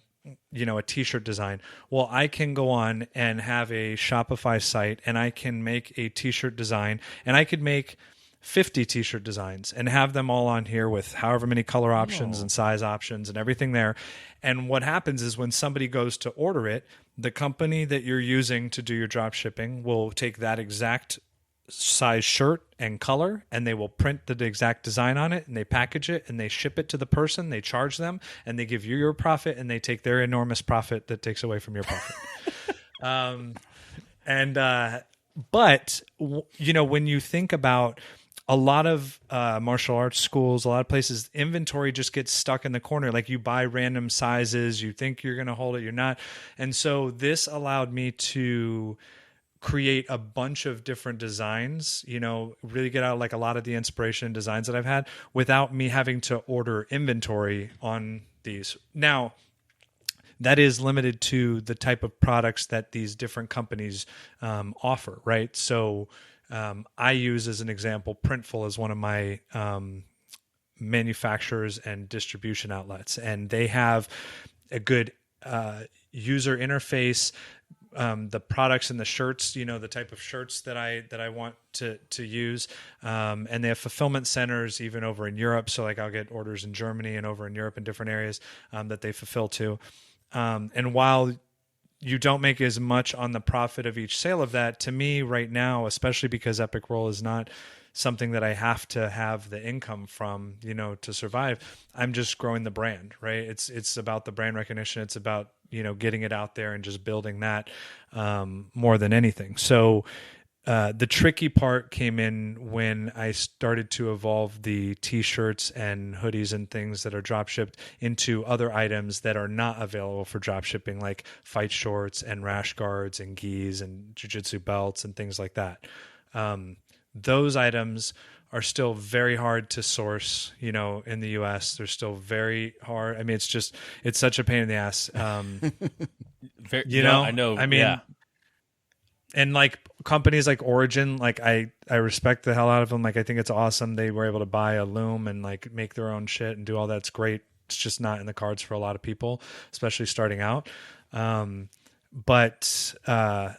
you know, a t-shirt design. Well, I can go on and have a Shopify site, and I can make a t-shirt design, and I could make 50 t-shirt designs and have them all on here with however many color options and size options and everything there. And what happens is when somebody goes to order it, the company that you're using to do your drop shipping will take that exact size shirt and color, and they will print the exact design on it, and they package it, and they ship it to the person, they charge them, and they give you your profit, and they take their enormous profit that takes away from your profit. But you know, when you think about a lot of martial arts schools, a lot of places, inventory just gets stuck in the corner. Like you buy random sizes, you think you're going to hold it, you're not. And so this allowed me to create a bunch of different designs, you know, really get out like a lot of the inspiration and designs that I've had without me having to order inventory on these. Now, that is limited to the type of products that these different companies offer, right? So I use, as an example, Printful as one of my manufacturers and distribution outlets, and they have a good user interface. The products and the shirts, you know, the type of shirts that I want to use, and they have fulfillment centers even over in Europe. So like I'll get orders in Germany and over in Europe in different areas that they fulfill to. And while you don't make as much on the profit of each sale of that, to me right now, especially because Epic Roll is not something that I have to have the income from, to survive. I'm just growing the brand, right? It's about the brand recognition. It's about, getting it out there and just building that more than anything. So the tricky part came in when I started to evolve the t-shirts and hoodies and things that are drop shipped into other items that are not available for drop shipping, like fight shorts and rash guards and gis and jiu-jitsu belts and things like that. Those items are still very hard to source, in the US. They're still very hard. I mean, it's such a pain in the ass. I know. I mean, yeah. And like companies like Origin, like I respect the hell out of them. Like I think it's awesome. They were able to buy a loom and like make their own shit and do all that's great. It's just not in the cards for a lot of people, especially starting out. But I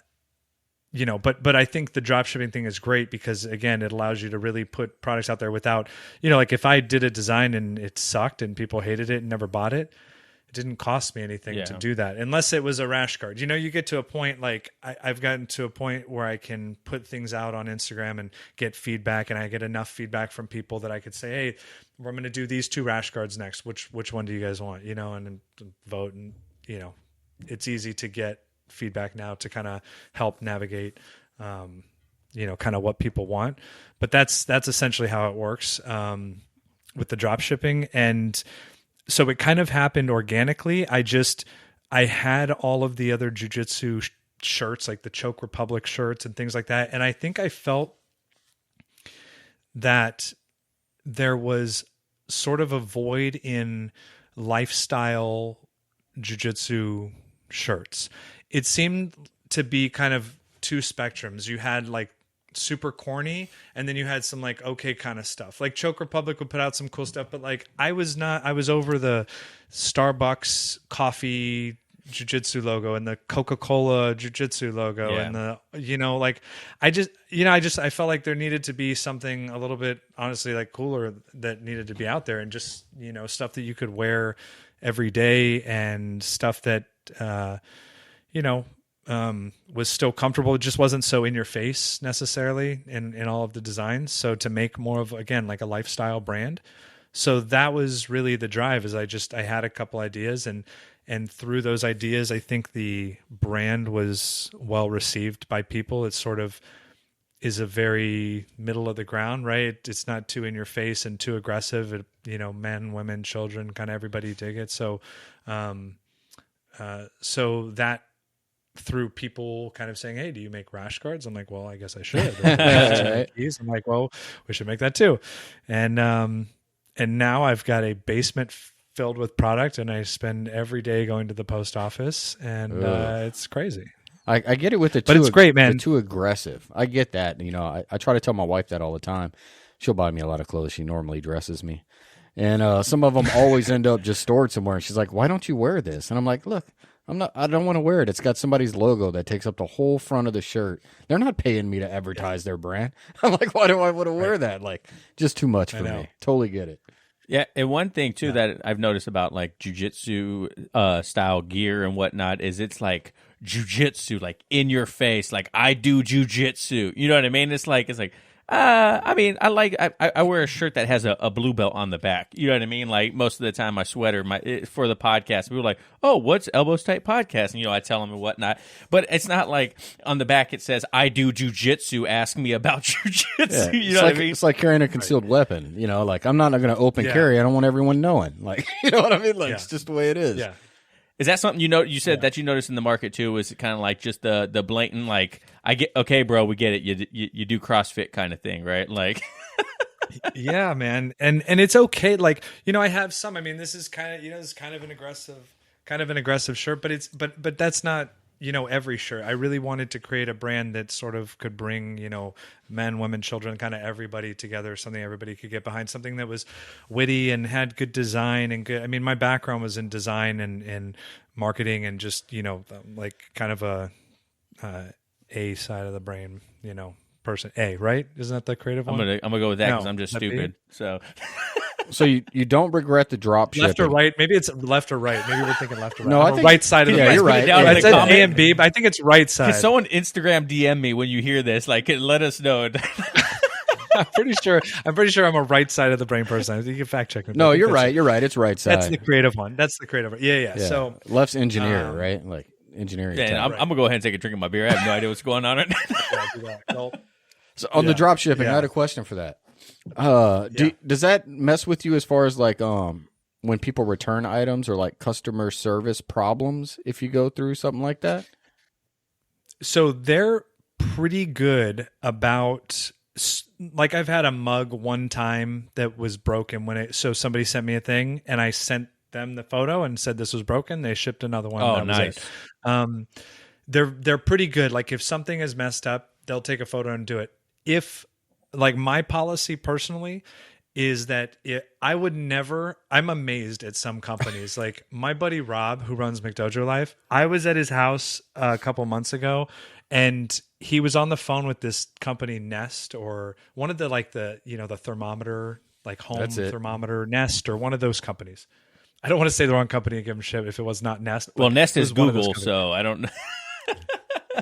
think the drop shipping thing is great because again, it allows you to really put products out there without, like if I did a design and it sucked and people hated it and never bought it, it didn't cost me anything to do that unless it was a rash guard. You get to a point, like I've gotten to a point where I can put things out on Instagram and get feedback, and I get enough feedback from people that I could say, hey, we're going to do these 2 rash guards next. Which one do you guys want? And vote. And, it's easy to get feedback now to kind of help navigate, kind of what people want. But that's essentially how it works with the drop shipping. And so it kind of happened organically. I had all of the other jiu-jitsu shirts, like the Choke Republic shirts and things like that. And I think I felt that there was sort of a void in lifestyle jiu-jitsu shirts. It seemed to be kind of 2 spectrums. You had like super corny, and then you had some like okay kind of stuff. Like Choke Republic would put out some cool stuff, but like I was over the Starbucks coffee jiu-jitsu logo and the Coca-Cola jiu-jitsu logo and the I felt like there needed to be something a little bit honestly like cooler that needed to be out there, and just stuff that you could wear every day and stuff that was still comfortable. It just wasn't so in your face necessarily in all of the designs. So to make more of, again, like a lifestyle brand. So that was really the drive, is I had a couple ideas, and through those ideas, I think the brand was well received by people. It sort of is a very middle of the ground, right? It's not too in your face and too aggressive. It, men, women, children, kind of everybody dig it. So, so that, through people kind of saying, hey, do you make rash guards? I'm like, well, I guess I should. Right? I'm like, well, we should make that too. And now I've got a basement filled with product, and I spend every day going to the post office, and it's crazy. I get it with the but it's great, man. Too aggressive. I get that. I try to tell my wife that all the time. She'll buy me a lot of clothes. She normally dresses me. And some of them always end up just stored somewhere. And she's like, why don't you wear this? And I'm like, look, I don't want to wear it. It's got somebody's logo that takes up the whole front of the shirt. They're not paying me to advertise their brand. I'm like, why do I want to wear that? Like, just too much for me. Totally get it. Yeah, and one thing too that I've noticed about like jiu-jitsu style gear and whatnot is it's like jiu-jitsu, like in your face, like I do jiu-jitsu. You know what I mean? It's like I mean, I wear a shirt that has a blue belt on the back. You know what I mean? Like most of the time, my sweater, for the podcast, people are like, "Oh, what's Elbows Tight Podcast?" And I tell them and whatnot. But it's not like on the back it says, "I do jujitsu. Ask me about jujitsu." Yeah, you know what I mean? It's like carrying a concealed weapon. Like I'm not going to open carry. I don't want everyone knowing. Like, you know what I mean? Like it's just the way it is. Yeah. Is that something you said that you noticed in the market too? Was it kind of like just the blatant, like, I get, okay, bro, we get it. You do CrossFit kind of thing, right? Like, yeah, man. And it's okay. Like, I have some, I mean, this is kind of, it's kind of an aggressive shirt, but that's not, every shirt. I really wanted to create a brand that sort of could bring, men, women, children, kind of everybody together, something everybody could get behind, something that was witty and had good design and good. I mean, my background was in design and marketing and just, like kind of a side of the brain, person. A, right? Isn't that the creative one? I'm gonna go with that because I'm just stupid. So. So you don't regret the drop shipping. Left or right? Maybe it's left or right. Maybe we're thinking left or right. No, I think right side of the brain. You're right. I said A and B, but I think it's right side. Can someone Instagram DM me when you hear this? Like, let us know. I'm pretty sure I'm a right side of the brain person. You can fact check me. No, you're right. You're right. It's right side. That's the creative one. Yeah. So left's engineer, right? Like engineering. Yeah, I'm gonna go ahead and take a drink of my beer. I have no idea what's going on right now. So on the drop shipping, I had a question for that. Does that mess with you as far as like when people return items or like customer service problems if you go through something like that? So they're pretty good about, like, I've had a mug one time that was broken so somebody sent me a thing and I sent them the photo and said this was broken. They shipped another one. Oh, nice. They're pretty good. Like if something is messed up, they'll take a photo and do it. If like my policy personally is that I would never, I'm amazed at some companies. Like my buddy Rob, who runs McDojo Life, I was at his house a couple months ago and he was on the phone with this company Nest, or one of the, like the thermometer, like home thermometer Nest, or one of those companies. I don't want to say the wrong company and give them shit if it was not Nest. Well, Nest is Google, so I don't know.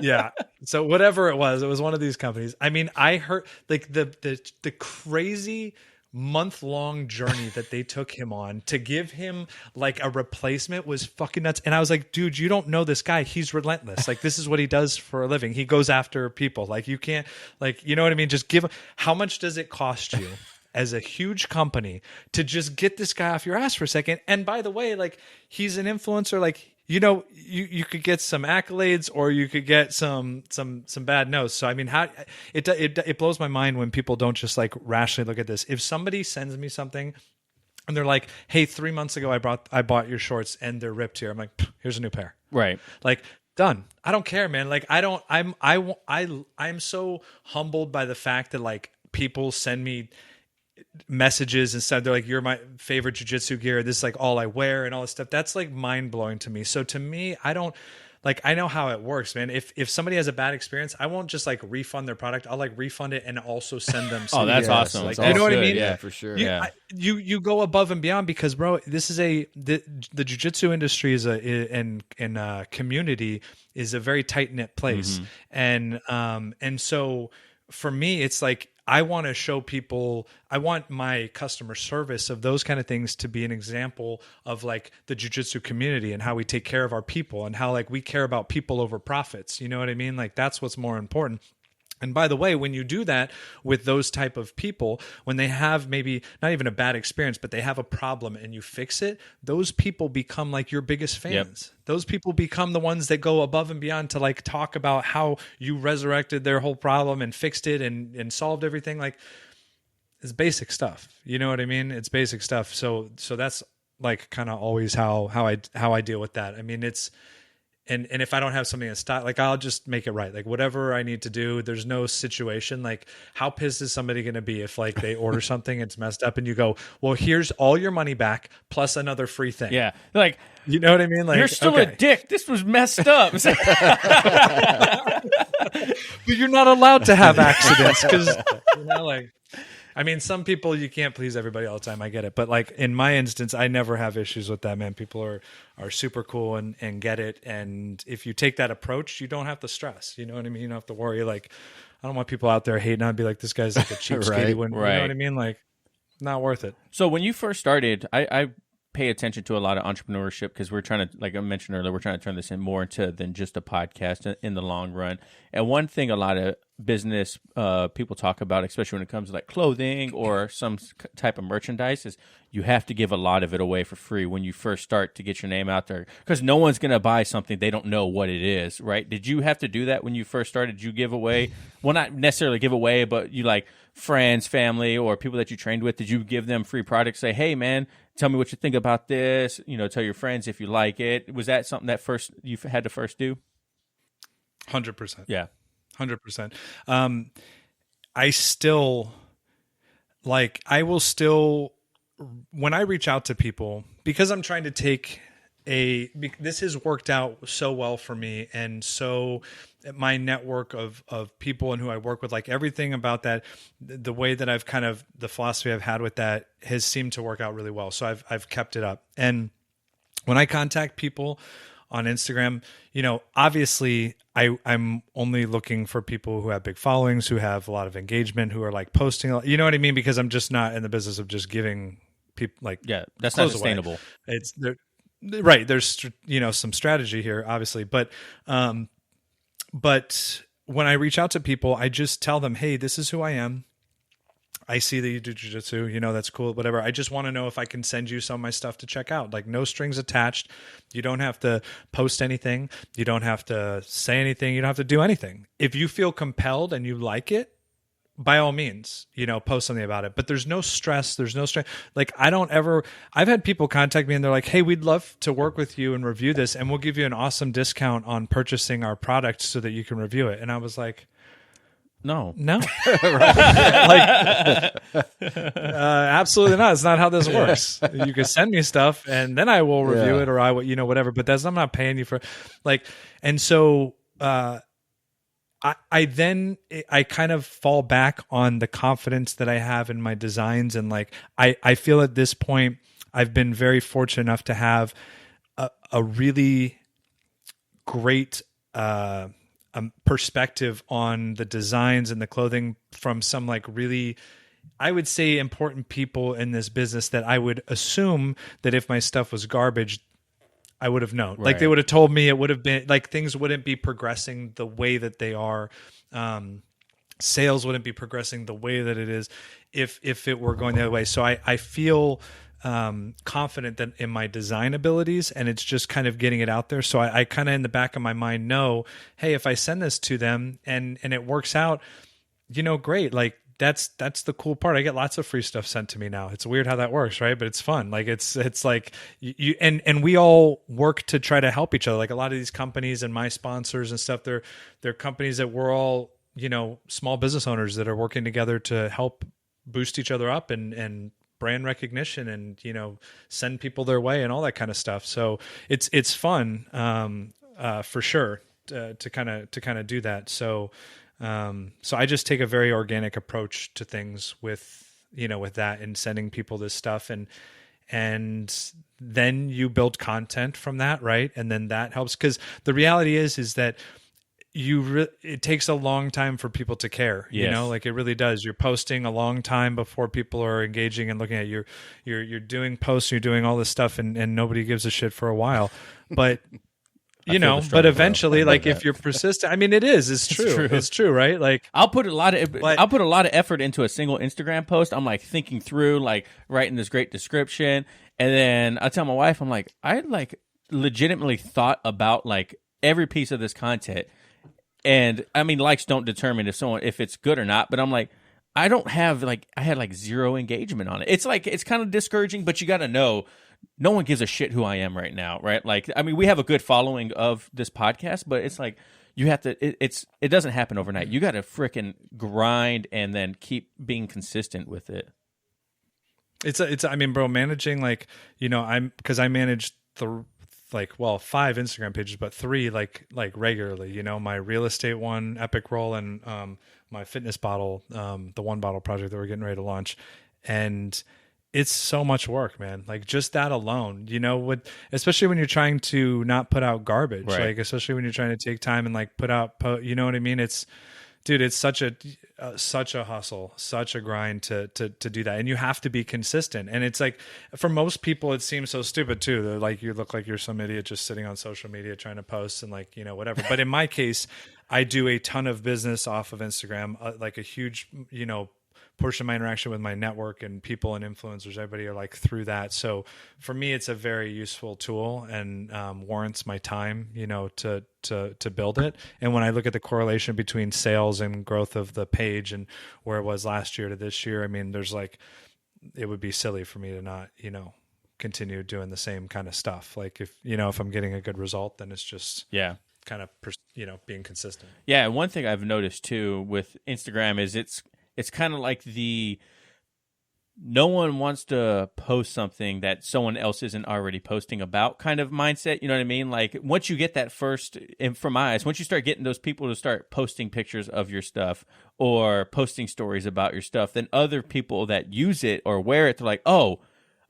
Yeah. So whatever it was one of these companies. I mean, I heard like the crazy month-long journey that they took him on to give him like a replacement was fucking nuts. And I was like, dude, you don't know this guy. He's relentless. Like this is what he does for a living. He goes after people. Like you can't, like, you know what I mean? Just give him, how much does it cost you as a huge company to just get this guy off your ass for a second? And by the way, like he's an influencer, like, you know, you could get some accolades or you could get some bad notes. So I mean, how it blows my mind when people don't just like rationally look at this. If somebody sends me something and they're like, "Hey, 3 months ago I bought your shorts and they're ripped here," I'm like, "Here's a new pair." Right. Like done. I don't care, man. Like I'm so humbled by the fact that like people send me messages and said they're like, "You're my favorite jiu-jitsu gear. This is like all I wear," and all this stuff. That's like mind blowing to me. So to me, I don't like, I know how it works, man. If somebody has a bad experience, I won't just like refund their product. I'll like refund it and also send them. Oh, that's awesome. Like, that's you know what good. I mean? Yeah, for sure. You go above and beyond because, bro, this is the jiu-jitsu industry is and community is a very tight knit place, and so for me, it's like, I want to show people, I want my customer service of those kind of things to be an example of like the jiu-jitsu community and how we take care of our people and how like we care about people over profits. You know what I mean? Like that's what's more important. And by the way, when you do that with those type of people, when they have maybe not even a bad experience, but they have a problem and you fix it, those people become like your biggest fans. Yep. Those people become the ones that go above and beyond to like talk about how you resurrected their whole problem and fixed it and solved everything. Like it's basic stuff. You know what I mean? It's basic stuff. So that's like kind of always how I deal with that. I mean, it's, And if I don't have something in stock, like I'll just make it right. Like whatever I need to do, there's no situation. Like how pissed is somebody going to be if like they order something, it's messed up and you go, well, here's all your money back plus another free thing. Yeah. Like, you know what I mean? Like you're still a dick. This was messed up. But you're not allowed to have accidents because, you know, like, I mean, some people you can't please everybody all the time. I get it. But like in my instance, I never have issues with that, man. People are super cool and get it. And if you take that approach, you don't have to stress. You know what I mean? You don't have to worry. Like, I don't want people out there hating on, be like, this guy's like a cheapskate. Right. You know what I mean? Like, not worth it. So when you first started, I pay attention to a lot of entrepreneurship because we're trying to, like I mentioned earlier, we're trying to turn this in more into than just a podcast in the long run. And one thing a lot of business people talk about, especially when it comes to like clothing or some type of merchandise, is you have to give a lot of it away for free when you first start to get your name out there because no one's going to buy something they don't know what it is, right? Did you have to do that when you first started? Did you give away, well, not necessarily give away, but you like friends, family, or people that you trained with, did you give them free products? Say, hey, man, tell me what you think about this. You know, tell your friends if you like it. Was that something that first you had to first do? 100%. Yeah. 100%. I still like, I will still, when I reach out to people, because I'm trying to take this has worked out so well for me. And so my network of people and who I work with, like everything about that, the way that I've kind of, the philosophy I've had with that has seemed to work out really well. So I've kept it up. And when I contact people on Instagram, obviously I'm only looking for people who have big followings, who have a lot of engagement, who are like posting, you know what I mean? Because I'm just not in the business of just giving people like, yeah, that's not sustainable. Away. It's right. There's, some strategy here, obviously, but when I reach out to people, I just tell them, hey, this is who I am. I see that you do jiu-jitsu, that's cool, whatever. I just want to know if I can send you some of my stuff to check out. Like, no strings attached. You don't have to post anything. You don't have to say anything. You don't have to do anything. If you feel compelled and you like it, by all means, post something about it. But there's no stress. There's no stress. Like, I've had people contact me and they're like, hey, we'd love to work with you and review this, and we'll give you an awesome discount on purchasing our product so that you can review it. And I was like, No. Absolutely not. It's not how this works. You can send me stuff and then I will review it, or I will, whatever. But I'm not paying you for, like, and so I kind of fall back on the confidence that I have in my designs, and like I feel at this point I've been very fortunate enough to have a really great perspective on the designs and the clothing from some like really, I would say, important people in this business that I would assume that if my stuff was garbage, I would have known. Right. Like, they would have told me. It would have been like, things wouldn't be progressing the way that they are. Sales wouldn't be progressing the way that it is if it were going the other way. So I feel confident that in my design abilities, and it's just kind of getting it out there. So I kind of in the back of my mind know, hey, if I send this to them and it works out, great. Like, that's the cool part. I get lots of free stuff sent to me now. It's weird how that works, right? But it's fun. Like, it's like you and we all work to try to help each other. Like, a lot of these companies and my sponsors and stuff, they're companies that we're all, small business owners that are working together to help boost each other up and brand recognition and, send people their way and all that kind of stuff. So it's fun, for sure, to kind of do that. So I just take a very organic approach to things with that, and sending people this stuff, and then you build content from that. Right. And then that helps. 'Cause the reality is that it takes a long time for people to care, like it really does. You're posting a long time before people are engaging and looking at you. You're doing posts, you're doing all this stuff, and nobody gives a shit for a while, but but eventually, like, if you're persistent, I mean, it's true. It's true. Right. Like, I'll put a lot of effort into a single Instagram post. I'm like thinking through, like writing this great description. And then I tell my wife, I'm like, I like legitimately thought about like every piece of this content. And I mean, likes don't determine if it's good or not, but I'm like, I had like zero engagement on it. It's like, it's kind of discouraging, but you got to know, no one gives a shit who I am right now. Right. Like, I mean, we have a good following of this podcast, but it's like, you have to, it doesn't happen overnight. You got to frickin' grind and then keep being consistent with it. I mean, bro, managing, like, because I manage 5 Instagram pages, but 3 like regularly, my real estate one, Epic Roll, and my fitness bottle, the One Bottle project that we're getting ready to launch. And it's so much work, man. Like, just that alone, especially when you're trying to not put out garbage, right. Like, especially when you're trying to take time and like put out, you know what I mean? It's such a hustle, such a grind to do that. And you have to be consistent. And it's like, for most people, it seems so stupid too. They're like, you look like you're some idiot just sitting on social media trying to post and like, whatever. But in my case, I do a ton of business off of Instagram, like a huge, portion of my interaction with my network and people and influencers, everybody are like through that. So for me, it's a very useful tool and warrants my time, to build it. And when I look at the correlation between sales and growth of the page and where it was last year to this year, I mean, there's like, it would be silly for me to not, continue doing the same kind of stuff. Like, if I'm getting a good result, then it's just kind of, being consistent. Yeah. One thing I've noticed too with Instagram is it's kind of like no one wants to post something that someone else isn't already posting about kind of mindset. You know what I mean? Like, once you get that first, and from my eyes, once you start getting those people to start posting pictures of your stuff or posting stories about your stuff, then other people that use it or wear it, they're like, oh,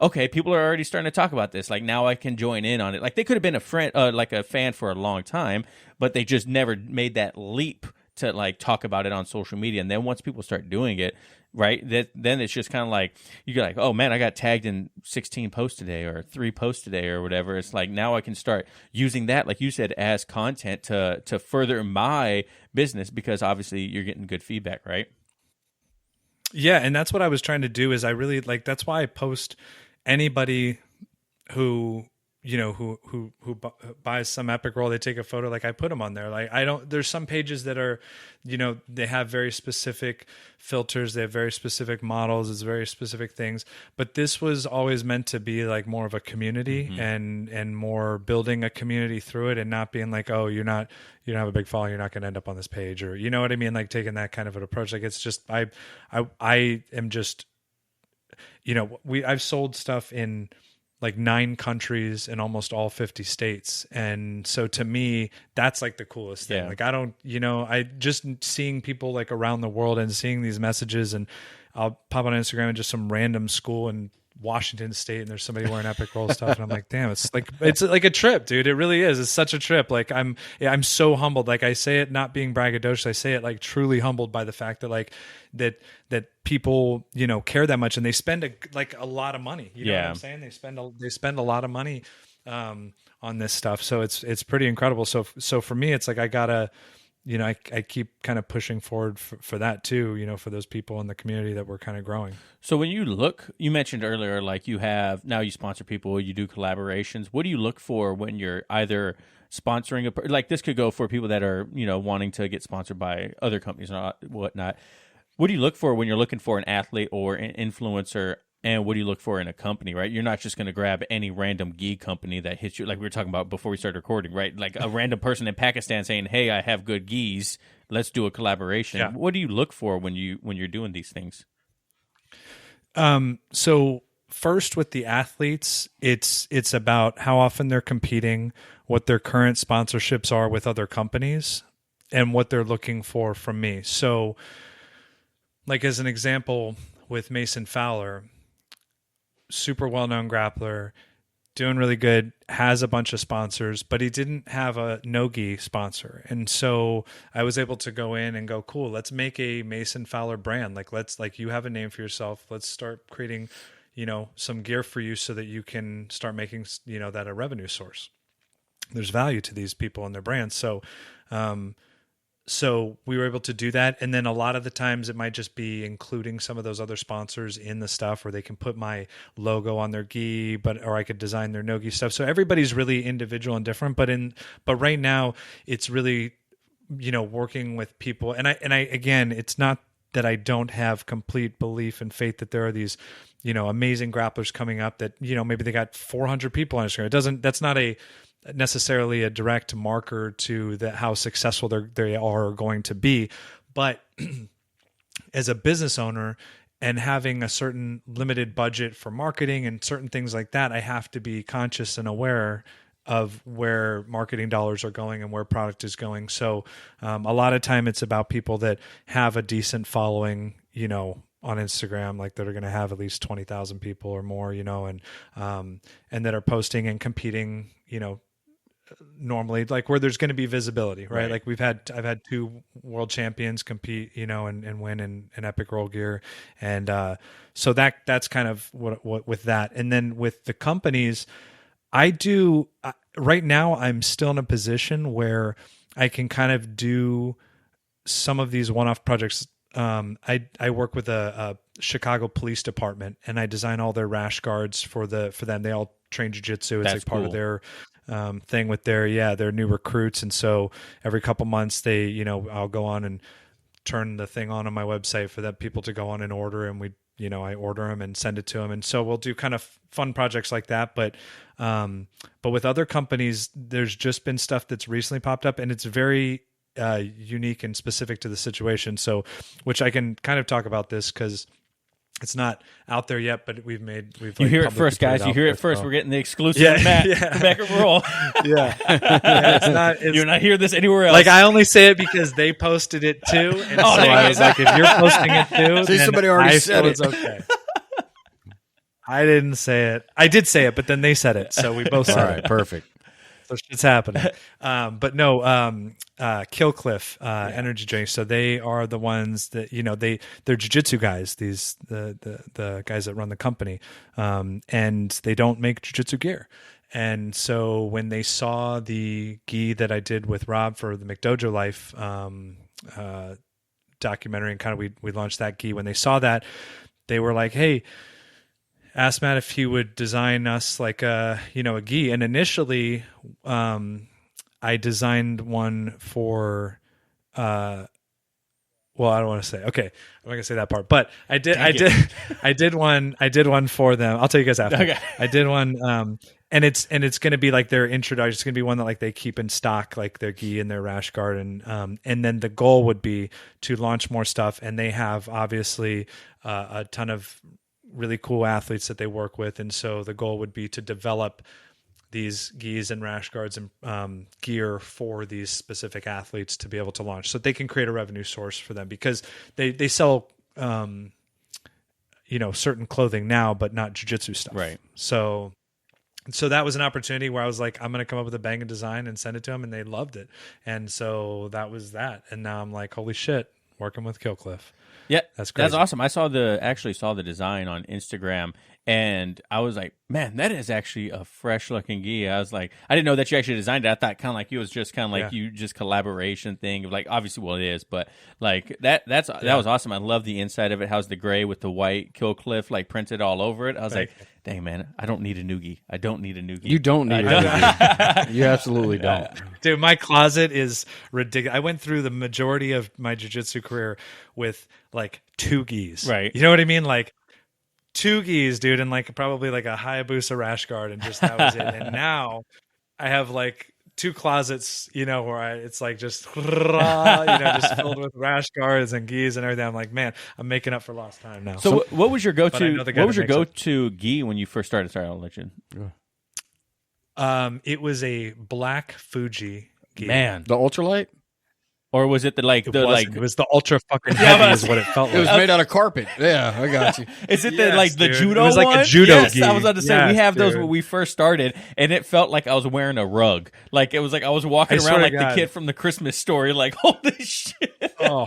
okay, people are already starting to talk about this. Like now I can join in on it. Like they could have been a friend, like a fan for a long time, but they just never made that leap to like talk about it on social media. And then once people start doing it, right, then it's just kind of like you're like, oh man, I got tagged in 16 posts today or 3 posts today or whatever. It's like now I can start using that, like you said, as content to further my business, because obviously you're getting good feedback, right? Yeah, and that's what I was trying to do. Is I really like, that's why I post anybody who, you know, who buys some epic roll, they take a photo, like I put them on there. Like I don't, there's some pages that are, you know, they have very specific filters, they have very specific models, it's very specific things, but this was always meant to be like more of a community and more building a community through it, and not being like, oh, you don't have a big following, you're not going to end up on this page, or you know what I mean, like taking that kind of an approach. Like it's just I am just, you know, I've sold stuff in like 9 countries in almost all 50 states. And so to me, that's like the coolest thing. Yeah. Like I don't, you know, I just seeing people like around the world and seeing these messages, and I'll pop on Instagram and just some random school in Washington State and there's somebody wearing epic roll stuff. And I'm like, damn, it's like a trip, dude. It really is. It's such a trip. Like I'm so humbled. Like I say it not being braggadocious. I say it like truly humbled by the fact that like that people, you know, care that much, and they spend a lot of money. You know what I'm saying? They spend a lot of money on this stuff. So it's pretty incredible. So for me, it's like I gotta, you know, I keep kind of pushing forward for that too, you know, for those people in the community that we're kind of growing. So when you look, you mentioned earlier, like you sponsor people, you do collaborations. What do you look for when you're either sponsoring like this could go for people that are, you know, wanting to get sponsored by other companies and whatnot. What do you look for when you're looking for an athlete or an influencer? And what do you look for in a company, right? You're not just going to grab any random gi company that hits you, like we were talking about before we started recording, right? Like a random person in Pakistan saying, hey, I have good gis, let's do a collaboration. Yeah. What do you look for when you're doing these things? So first with the athletes, it's about how often they're competing, what their current sponsorships are with other companies, and what they're looking for from me. So like as an example with Mason Fowler, super well-known grappler, doing really good, has a bunch of sponsors, but he didn't have a no-gi sponsor. And so I was able to go in and go, cool, let's make a Mason Fowler brand. Like you have a name for yourself. Let's start creating, you know, some gear for you so that you can start making, you know, that a revenue source. There's value to these people and their brands. So we were able to do that. And then a lot of the times it might just be including some of those other sponsors in the stuff, where they can put my logo on their gi, or I could design their no-gi stuff. So everybody's really individual and different, but right now it's really, you know, working with people. And I, again, it's not that I don't have complete belief and faith that there are these, you know, amazing grapplers coming up that, you know, maybe they got 400 people on Instagram. That's not necessarily a direct marker to how successful they are going to be. But as a business owner and having a certain limited budget for marketing and certain things like that, I have to be conscious and aware of where marketing dollars are going and where product is going. So a lot of time it's about people that have a decent following, you know, on Instagram, like that are going to have at least 20,000 people or more, you know, and that are posting and competing, you know, normally, like where there's going to be visibility, right? Like I've had 2 world champions compete, you know, and win in epic roll gear. And so that's kind of what with that. And then with the companies, right now I'm still in a position where I can kind of do some of these one-off projects. I work with a Chicago Police Department, and I design all their rash guards for them. They all train jiu-jitsu. It's like part of their thing with their new recruits. And so every couple months I'll go on and turn the thing on my website for that people to go on and order, and I order them and send it to them. And so we'll do kind of fun projects like that. But with other companies, there's just been stuff that's recently popped up, and it's very unique and specific to the situation. So, which I can kind of talk about this because it's not out there yet, but you hear it first, guys. You hear it first. We're getting the exclusive Matt back at Roll. You're not hearing this anywhere else. Like, I only say it because they posted it too, and so I was like, if you're posting it too, see, somebody already said it. It's okay. I didn't say it. I did say it, but then they said it, so we both All said right, it. perfect. So shit's happening. But no, Killcliff energy drinks. So they are the ones that they're jiu-jitsu guys. These the guys that run the company, and they don't make jiu-jitsu gear. And so when they saw the gi that I did with Rob for the McDojo Life documentary, and kind of we launched that gi. When they saw that, they were like, "Hey." Asked Matt if he would design us like a gi. And initially, I designed one for, well, I don't want to say, okay, I'm not gonna say that part, but I did one for them. I'll tell you guys after. Okay. I did one, and it's going to be like their introduction. It's going to be one that like they keep in stock, like their gi and their rash guard. And then the goal would be to launch more stuff. And they have obviously a ton of really cool athletes that they work with, and so the goal would be to develop these gis and rash guards and gear for these specific athletes to be able to launch, so they can create a revenue source for them, because they sell certain clothing now, but not jiu-jitsu stuff. Right. So that was an opportunity where I was like, I'm going to come up with a bang of design and send it to them, and they loved it. And so that was that. And now I'm like, holy shit, working with Killcliff. Yeah, that's crazy. That's awesome. I actually saw the design on Instagram, and I was like, man, that is actually a fresh looking gi. I was like, I didn't know that you actually designed it. I thought kind of like it was just kind of like you just collaboration thing of like, obviously, well, it is, but like that was awesome. I love the inside of it. How's the gray with the white Killcliff like printed all over it? I was like, dang, man, I don't need a new gi. I don't need a new gi. You don't need a new gi. You absolutely don't. Dude, my closet is ridiculous. I went through the majority of my jiu-jitsu career with like 2 gis. Right. You know what I mean? Like 2 gis, dude, and like probably like a Hayabusa rash guard, and just that was it. And now I have like 2 closets, where it's like just just filled with rash guards and gis and everything. I'm like, man, I'm making up for lost time now. So what was your go-to? What was your go-to gi when you first started? Sorry, I'll let you. It was a black Fuji gi. Man, the ultralight. Or was it it was the ultra fucking heavy is what it felt like. It was made out of carpet. Yeah, I got you. Is it the judo? It was like one? a judo yes, gi. I was about to say yes, we have those dude. when we first started, and it felt like I was wearing a rug. Like it was like I was walking around like the kid from the Christmas Story. Like holy shit! Oh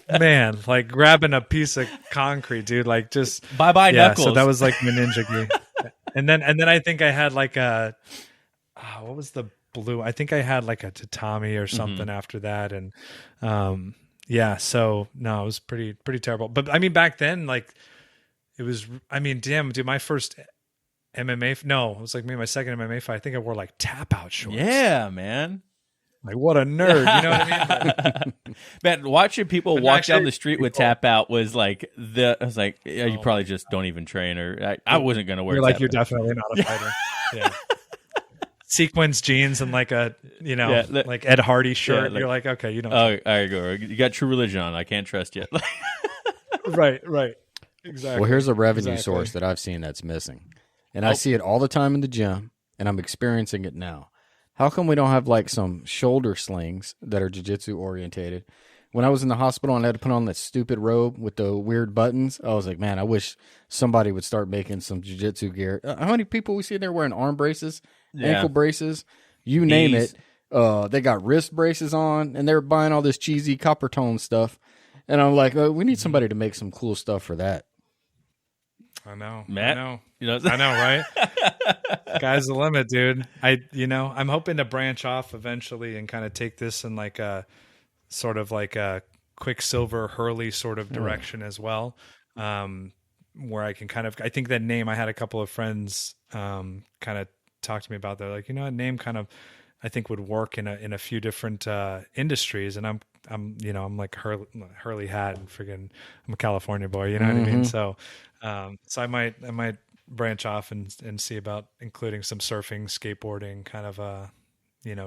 man, like grabbing a piece of concrete, dude. Like just bye knuckles. So that was like my ninja gi. And then I think I had like a what was the blue? I think I had like a tatami or something after that, and so no, it was pretty terrible. But I mean, back then, like it was. I mean, damn, dude, my first MMA. No, it was like maybe my second MMA fight. I think I wore like tap out shorts. Yeah, man. Like what a nerd, you know what I mean? Man, watching people walk down the street with tap out was like I was like, yeah, you probably just don't even train, or I wasn't gonna wear. You're like, you're definitely not a fighter. Yeah. Sequins jeans and like a like Ed Hardy shirt. You're like, okay, you don't. Oh, there you go. You got True Religion on. I can't trust you. Right. Exactly. Well, here's a revenue source that I've seen that's missing, and I see it all the time in the gym, and I'm experiencing it now. How come we don't have like some shoulder slings that are jiu-jitsu orientated? When I was in the hospital and I had to put on that stupid robe with the weird buttons, I was like, man, I wish somebody would start making some jiu-jitsu gear. How many people we see there wearing arm braces, ankle braces, you name it. They got wrist braces on, and they're buying all this cheesy copper tone stuff. And I'm like, we need somebody to make some cool stuff for that. I know, Matt. I know, right? Sky's the limit, dude. I'm hoping to branch off eventually and kind of take this in like a sort of like a Quicksilver Hurley sort of direction as well, where I can kind of. I think that name. I had a couple of friends kind of talk to me about that. Like, that name kind of I think would work in a few different industries, and I'm like Hurley hat and friggin' I'm a California boy, you know what I mean? So I might branch off and see about including some surfing, skateboarding kind of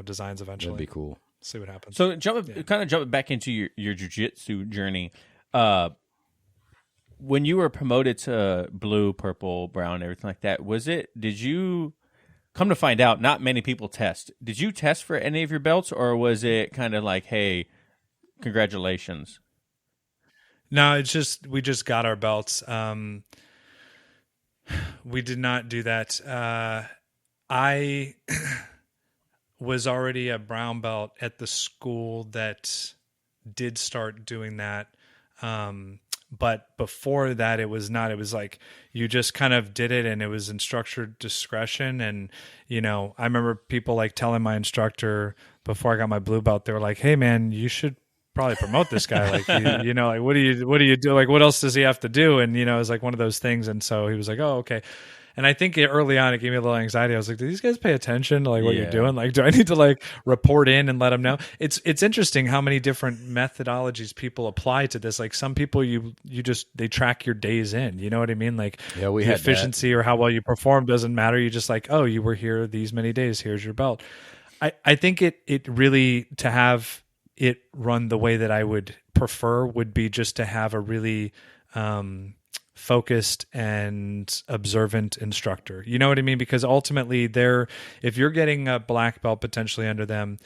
designs eventually. That'd be cool. See what happens. So jumping back into your jiu-jitsu journey, when you were promoted to blue, purple, brown, everything like that, did you come to find out not many people test? Did you test for any of your belts, or was it kind of like, hey, congratulations? No, we just got our belts. we did not do that. I was already a brown belt at the school that did start doing that. But before that, it was not. It was like you just kind of did it, and it was instructor discretion. And I remember people like telling my instructor before I got my blue belt, they were like, "Hey, man, you should probably promote this guy. Like, like what do you do? Like, what else does he have to do?" And it was like one of those things. And so he was like, "Oh, okay." And I think early on, it gave me a little anxiety. I was like, do these guys pay attention to like what you're doing? Like, do I need to like report in and let them know? It's interesting how many different methodologies people apply to this. Like some people, they track your days in, you know what I mean? Like the efficiency or how well you perform doesn't matter. You just like, oh, you were here these many days. Here's your belt. I think it really, to have it run the way that I would prefer would be just to have a really, focused and observant instructor. You know what I mean? Because ultimately if you're getting a black belt potentially under them,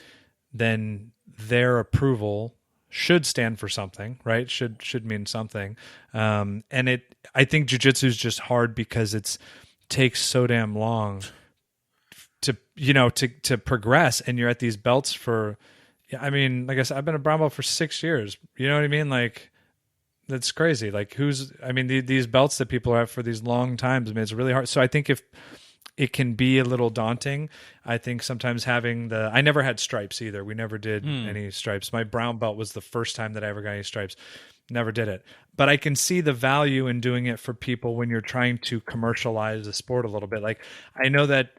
then their approval should stand for something, right? Should mean something. I think jiu-jitsu is just hard because it takes so damn long to progress, and you're at these belts for, I mean, like I said, I've been a brown belt for 6 years. You know what I mean? Like, that's crazy. Like these belts that people are at for these long times, I mean, it's really hard. So I think if it can be a little daunting, I think sometimes I never had stripes either. We never did any stripes. My brown belt was the first time that I ever got any stripes. Never did it. But I can see the value in doing it for people when you're trying to commercialize the sport a little bit. Like I know that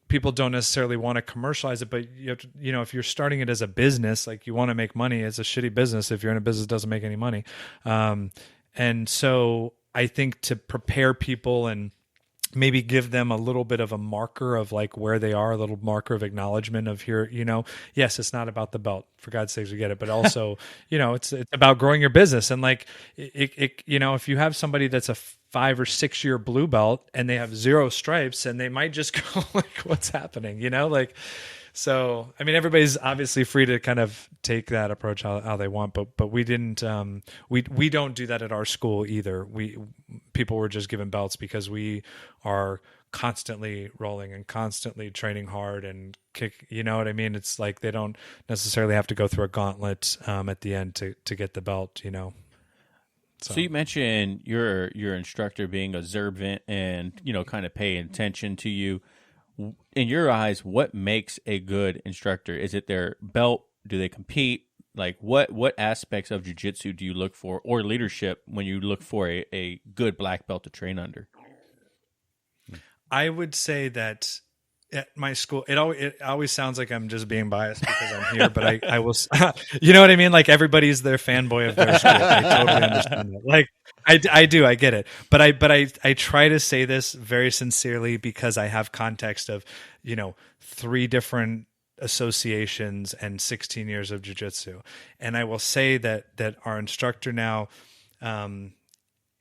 people don't necessarily want to commercialize it, but you have to, if you're starting it as a business, like you want to make money. It's a shitty business if you're in a business that doesn't make any money. And so I think to prepare people and maybe give them a little bit of a marker of like where they are, a little marker of acknowledgement of here, yes, it's not about the belt, for God's sakes, we get it. But also, it's about growing your business. And like, if you have somebody that's a 5 or 6 year blue belt and they have 0 stripes, and they might just go like, what's happening? So, I mean, everybody's obviously free to kind of take that approach how they want, but we didn't, we don't do that at our school either. People were just given belts because we are constantly rolling and constantly training hard and kick, you know what I mean? It's like, they don't necessarily have to go through a gauntlet, at the end to get the belt, So you mentioned your instructor being observant and, kind of paying attention to you. In your eyes, what makes a good instructor? Is it their belt? Do they compete? Like what aspects of jiu-jitsu do you look for, or leadership, when you look for a good black belt to train under? I would say that at my school, it always sounds like I'm just being biased because I'm here, but I will, you know what I mean? Like everybody's their fanboy of their school. I totally understand that. Like I do, I get it. But I try to say this very sincerely because I have context of, 3 different associations and 16 years of jiu-jitsu. And I will say that our instructor now,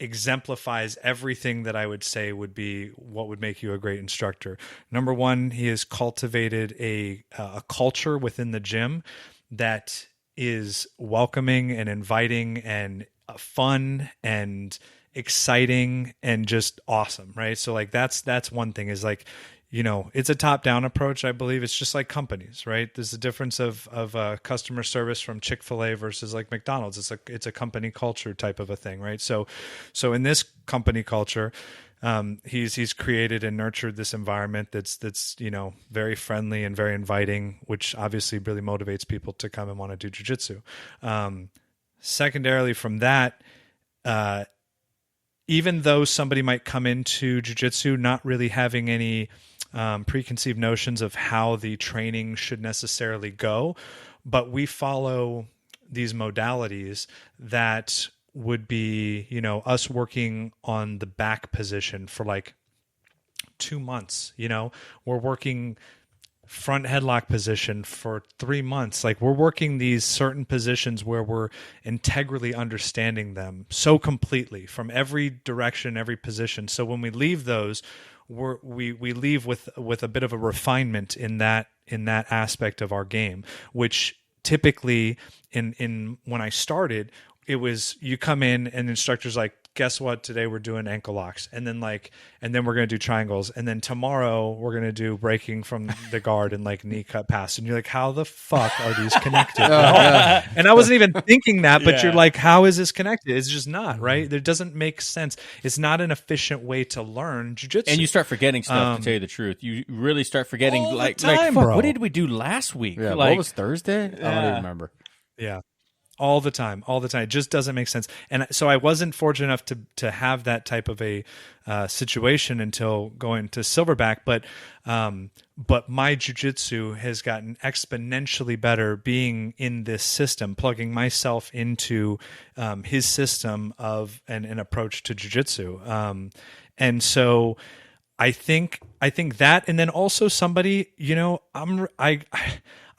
exemplifies everything that I would say would be what would make you a great instructor. Number one, he has cultivated a culture within the gym that is welcoming and inviting and fun and exciting and just awesome, right? So like that's one thing, is like, it's a top-down approach, I believe. It's just like companies, right? There's a difference of customer service from Chick-fil-A versus like McDonald's. It's a company culture type of a thing, right? So in this company culture, he's created and nurtured this environment that's very friendly and very inviting, which obviously really motivates people to come and want to do jiu-jitsu. Secondarily from that, even though somebody might come into jiu-jitsu not really having any preconceived notions of how the training should necessarily go, but we follow these modalities that would be, us working on the back position for like 2 months, we're working front headlock position for 3 months. Like we're working these certain positions where we're integrally understanding them so completely from every direction, every position. So when we leave those, we leave with a bit of a refinement in that aspect of our game, which typically in when I started, it was you come in and the instructor's like, guess what? Today we're doing ankle locks, and then we're going to do triangles, and then tomorrow we're going to do breaking from the guard and like knee cut pass. And you're like, how the fuck are these connected? And I wasn't even thinking that, but you're like, how is this connected? It's just not, right? It doesn't make sense. It's not an efficient way to learn jiu-jitsu. And you start forgetting stuff, to tell you the truth. You really start forgetting, all like, the time, fuck, bro. what did we do last week? Yeah, like, what was Thursday? I don't even remember. Yeah. All the time. It just doesn't make sense. And so I wasn't fortunate enough to have that type of a situation until going to Silverback. But my jiu-jitsu has gotten exponentially better being in this system, plugging myself into his system of an approach to jiu-jitsu. And so I think that, and then also somebody, I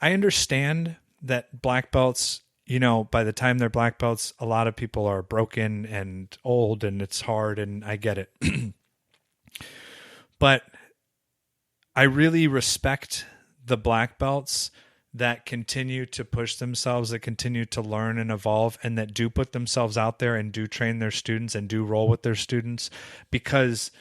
understand that black belts, by the time they're black belts, a lot of people are broken and old and it's hard, and I get it. But I really respect the black belts that continue to push themselves, that continue to learn and evolve, and that do put themselves out there and do train their students and do roll with their students, because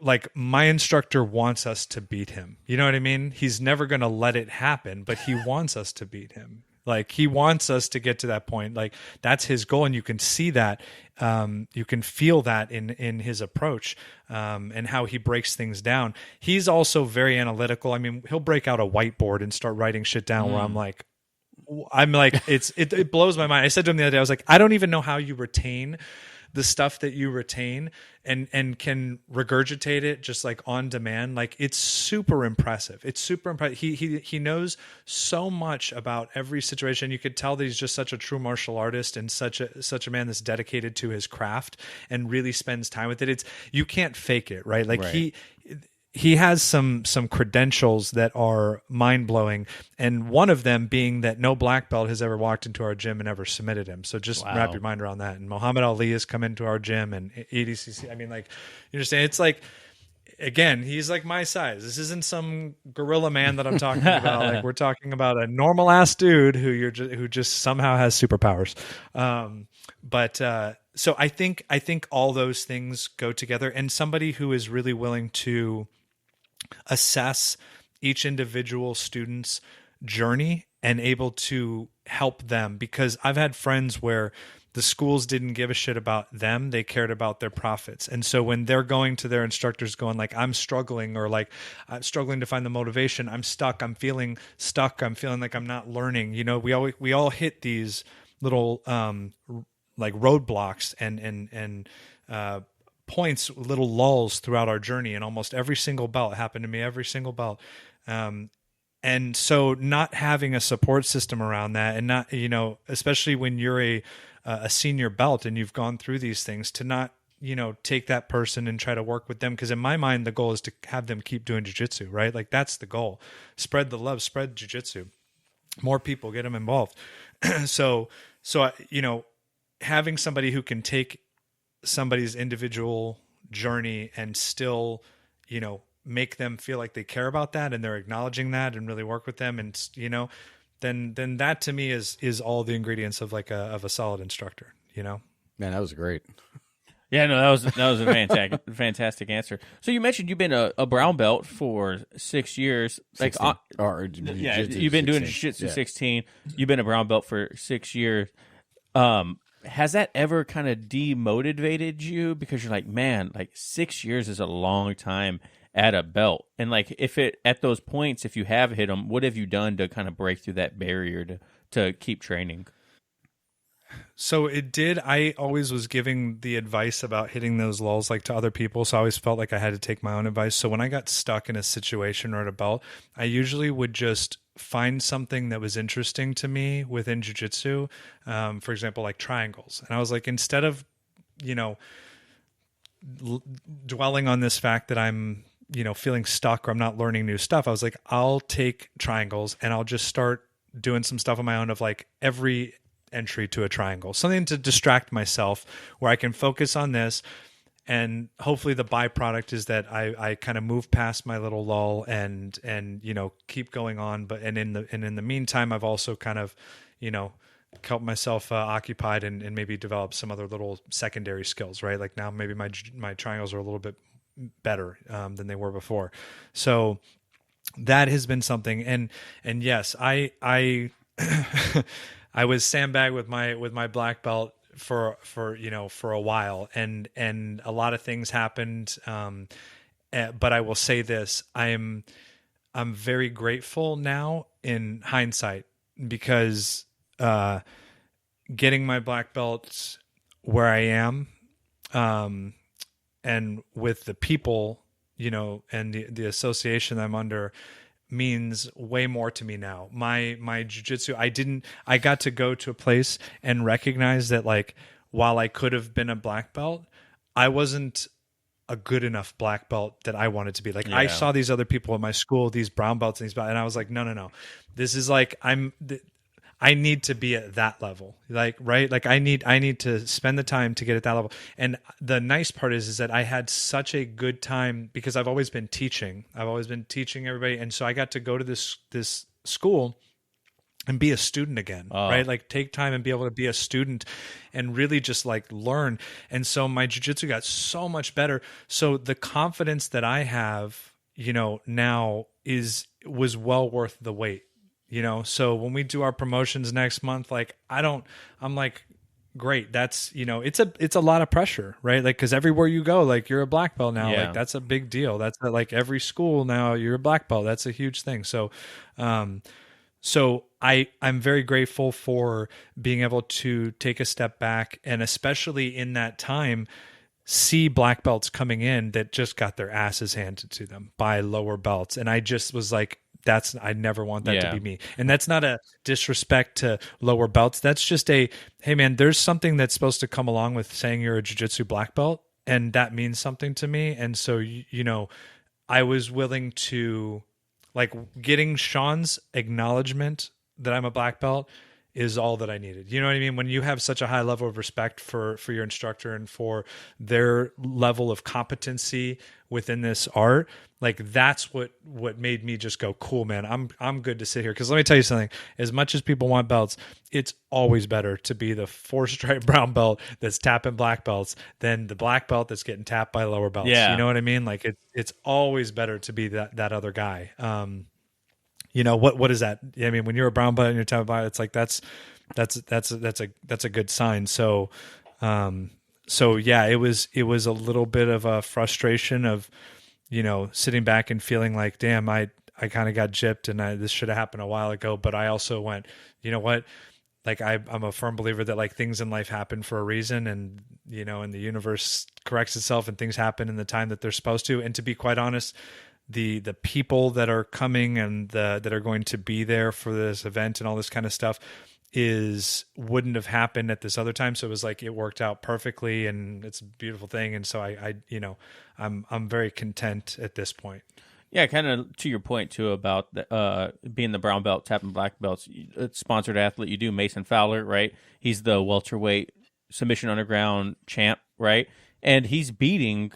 like my instructor wants us to beat him. You know what I mean? He's never going to let it happen, but he wants us to beat him. Like, he wants us to get to that point. Like, that's his goal. And you can see that, you can feel that in his approach, and how he breaks things down. He's also very analytical. I mean, he'll break out a whiteboard and start writing shit down where I'm like, it blows my mind. I said to him the other day, I was like, I don't even know how you retain the stuff that you retain and can regurgitate it just like on demand. Like, it's super impressive. It's super impressive. He knows so much about every situation. You could tell that he's just such a true martial artist and such a man that's dedicated to his craft and really spends time with it. You can't fake it, right? Like, right. He has some credentials that are mind-blowing, and one of them being that no black belt has ever walked into our gym and ever submitted him. So just wrap your mind around that. And Muhammad Ali has come into our gym, and EDCC. I mean, like, you understand? It's like, again, he's like my size. This isn't some gorilla man that I'm talking about. Like, we're talking about a normal ass dude who just somehow has superpowers. So I think all those things go together, and somebody who is really willing to assess each individual student's journey and able to help them, because I've had friends where the schools didn't give a shit about them. They cared about their profits. And so when they're going to their instructors going like, I'm struggling, or like, I'm struggling to find the motivation, I'm stuck, I'm feeling stuck, I'm feeling like I'm not learning. We all hit these little like roadblocks and points, little lulls throughout our journey, and almost every single belt happened to me, every single belt. And so not having a support system around that, and not, especially when you're a senior belt and you've gone through these things, to not, take that person and try to work with them. Because in my mind, the goal is to have them keep doing jiu-jitsu, right? Like, that's the goal. Spread the love, spread jiu-jitsu. More people, get them involved. So, having somebody who can take somebody's individual journey and still, make them feel like they care about that and they're acknowledging that and really work with them, and then that to me is all the ingredients of like a solid instructor. Man, that was great. Yeah, no, that was a fantastic answer. So you mentioned you've been a brown belt for 6 years. Like, you've been doing jiu-jitsu 16. You've been a brown belt for 6 years. Has that ever kind of demotivated you, because you're like, man, like 6 years is a long time at a belt, and like, at those points, if you have hit them, what have you done to kind of break through that barrier to keep training? So it did. I always was giving the advice about hitting those lulls like to other people. So I always felt like I had to take my own advice. So when I got stuck in a situation or at a belt, I usually would just find something that was interesting to me within jiu-jitsu. For example, like triangles. And I was like, instead of, dwelling on this fact that I'm, feeling stuck or I'm not learning new stuff, I was like, I'll take triangles and I'll just start doing some stuff on my own of like every entry to a triangle, something to distract myself where I can focus on this. And hopefully the byproduct is that I kind of move past my little lull and keep going on. But in the meantime, I've also kind of, kept myself occupied and maybe develop some other little secondary skills, right? Like now maybe my triangles are a little bit better than they were before. So that has been something. And yes, I I was sandbagged with my black belt for a while, and a lot of things happened. But I will say this, I'm very grateful now in hindsight, because getting my black belts where I am, and with the people, and the association I'm under, means way more to me now. My jiu-jitsu, I got to go to a place and recognize that, like, while I could have been a black belt, I wasn't a good enough black belt that I wanted to be. Like, I saw these other people at my school, these brown belts and and I was like, no. This is like, I need to be at that level. Like, right? Like I need to spend the time to get at that level. And the nice part is that I had such a good time, because I've always been teaching. I've always been teaching everybody. And so I got to go to this school and be a student again, right? Like take time and be able to be a student and really just like learn. And so my jiu-jitsu got so much better. So the confidence that I have, now was well worth the wait, So when we do our promotions next month, like I'm like, great. That's, it's a lot of pressure, right? Like, cause everywhere you go, like you're a black belt now, like that's a big deal. That's like every school now you're a black belt. That's a huge thing. So, so I'm very grateful for being able to take a step back, and especially in that time, see black belts coming in that just got their asses handed to them by lower belts. And I just was like, I never want that to be me. And that's not a disrespect to lower belts. That's just hey man, there's something that's supposed to come along with saying you're a jiu-jitsu black belt, and that means something to me. And so, I was willing to, like, getting Sean's acknowledgement that I'm a black belt is all that I needed. You know what I mean? When you have such a high level of respect for your instructor and for their level of competency within this art, like that's what made me just go, cool, man, I'm good to sit here. Cause let me tell you something, as much as people want belts, it's always better to be the 4-stripe brown belt that's tapping black belts than the black belt that's getting tapped by lower belts. Yeah. You know what I mean? Like it's always better to be that other guy. What is that? I mean, when you're a brown belt and you're tapping black, it's like, that's a good sign. So yeah, it was a little bit of a frustration of, sitting back and feeling like, damn, I kind of got gypped, and this should have happened a while ago. But I also went, you know what? Like I'm a firm believer that like things in life happen for a reason, and and the universe corrects itself, and things happen in the time that they're supposed to. And to be quite honest, the people that are coming and that are going to be there for this event and all this kind of stuff wouldn't have happened at this other time. So it was like, it worked out perfectly, and it's a beautiful thing. And so I'm very content at this point. Yeah, kind of to your point too about being the brown belt, tapping black belts. Sponsored athlete, you do Mason Fowler, right? He's the welterweight submission underground champ, right? And he's beating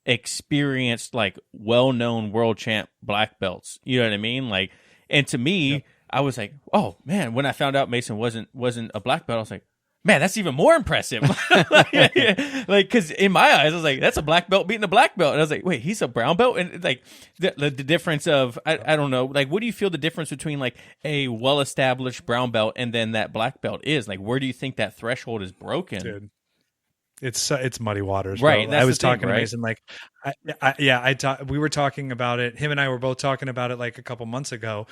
experienced, like well-known world champ black belts. You know what I mean? Like, and to me, I was like, oh man, when I found out Mason wasn't a black belt, I was like, man, that's even more impressive. Like, cause in my eyes, I was like, that's a black belt beating a black belt. And I was like, wait, he's a brown belt? And like the difference of, I don't know, like, what do you feel the difference between like a well-established brown belt and then that black belt is? Like, where do you think that threshold is broken? Dude. It's muddy waters, right? I was talking to Mason, like, we were talking about it. Him and I were both talking about it like a couple months ago.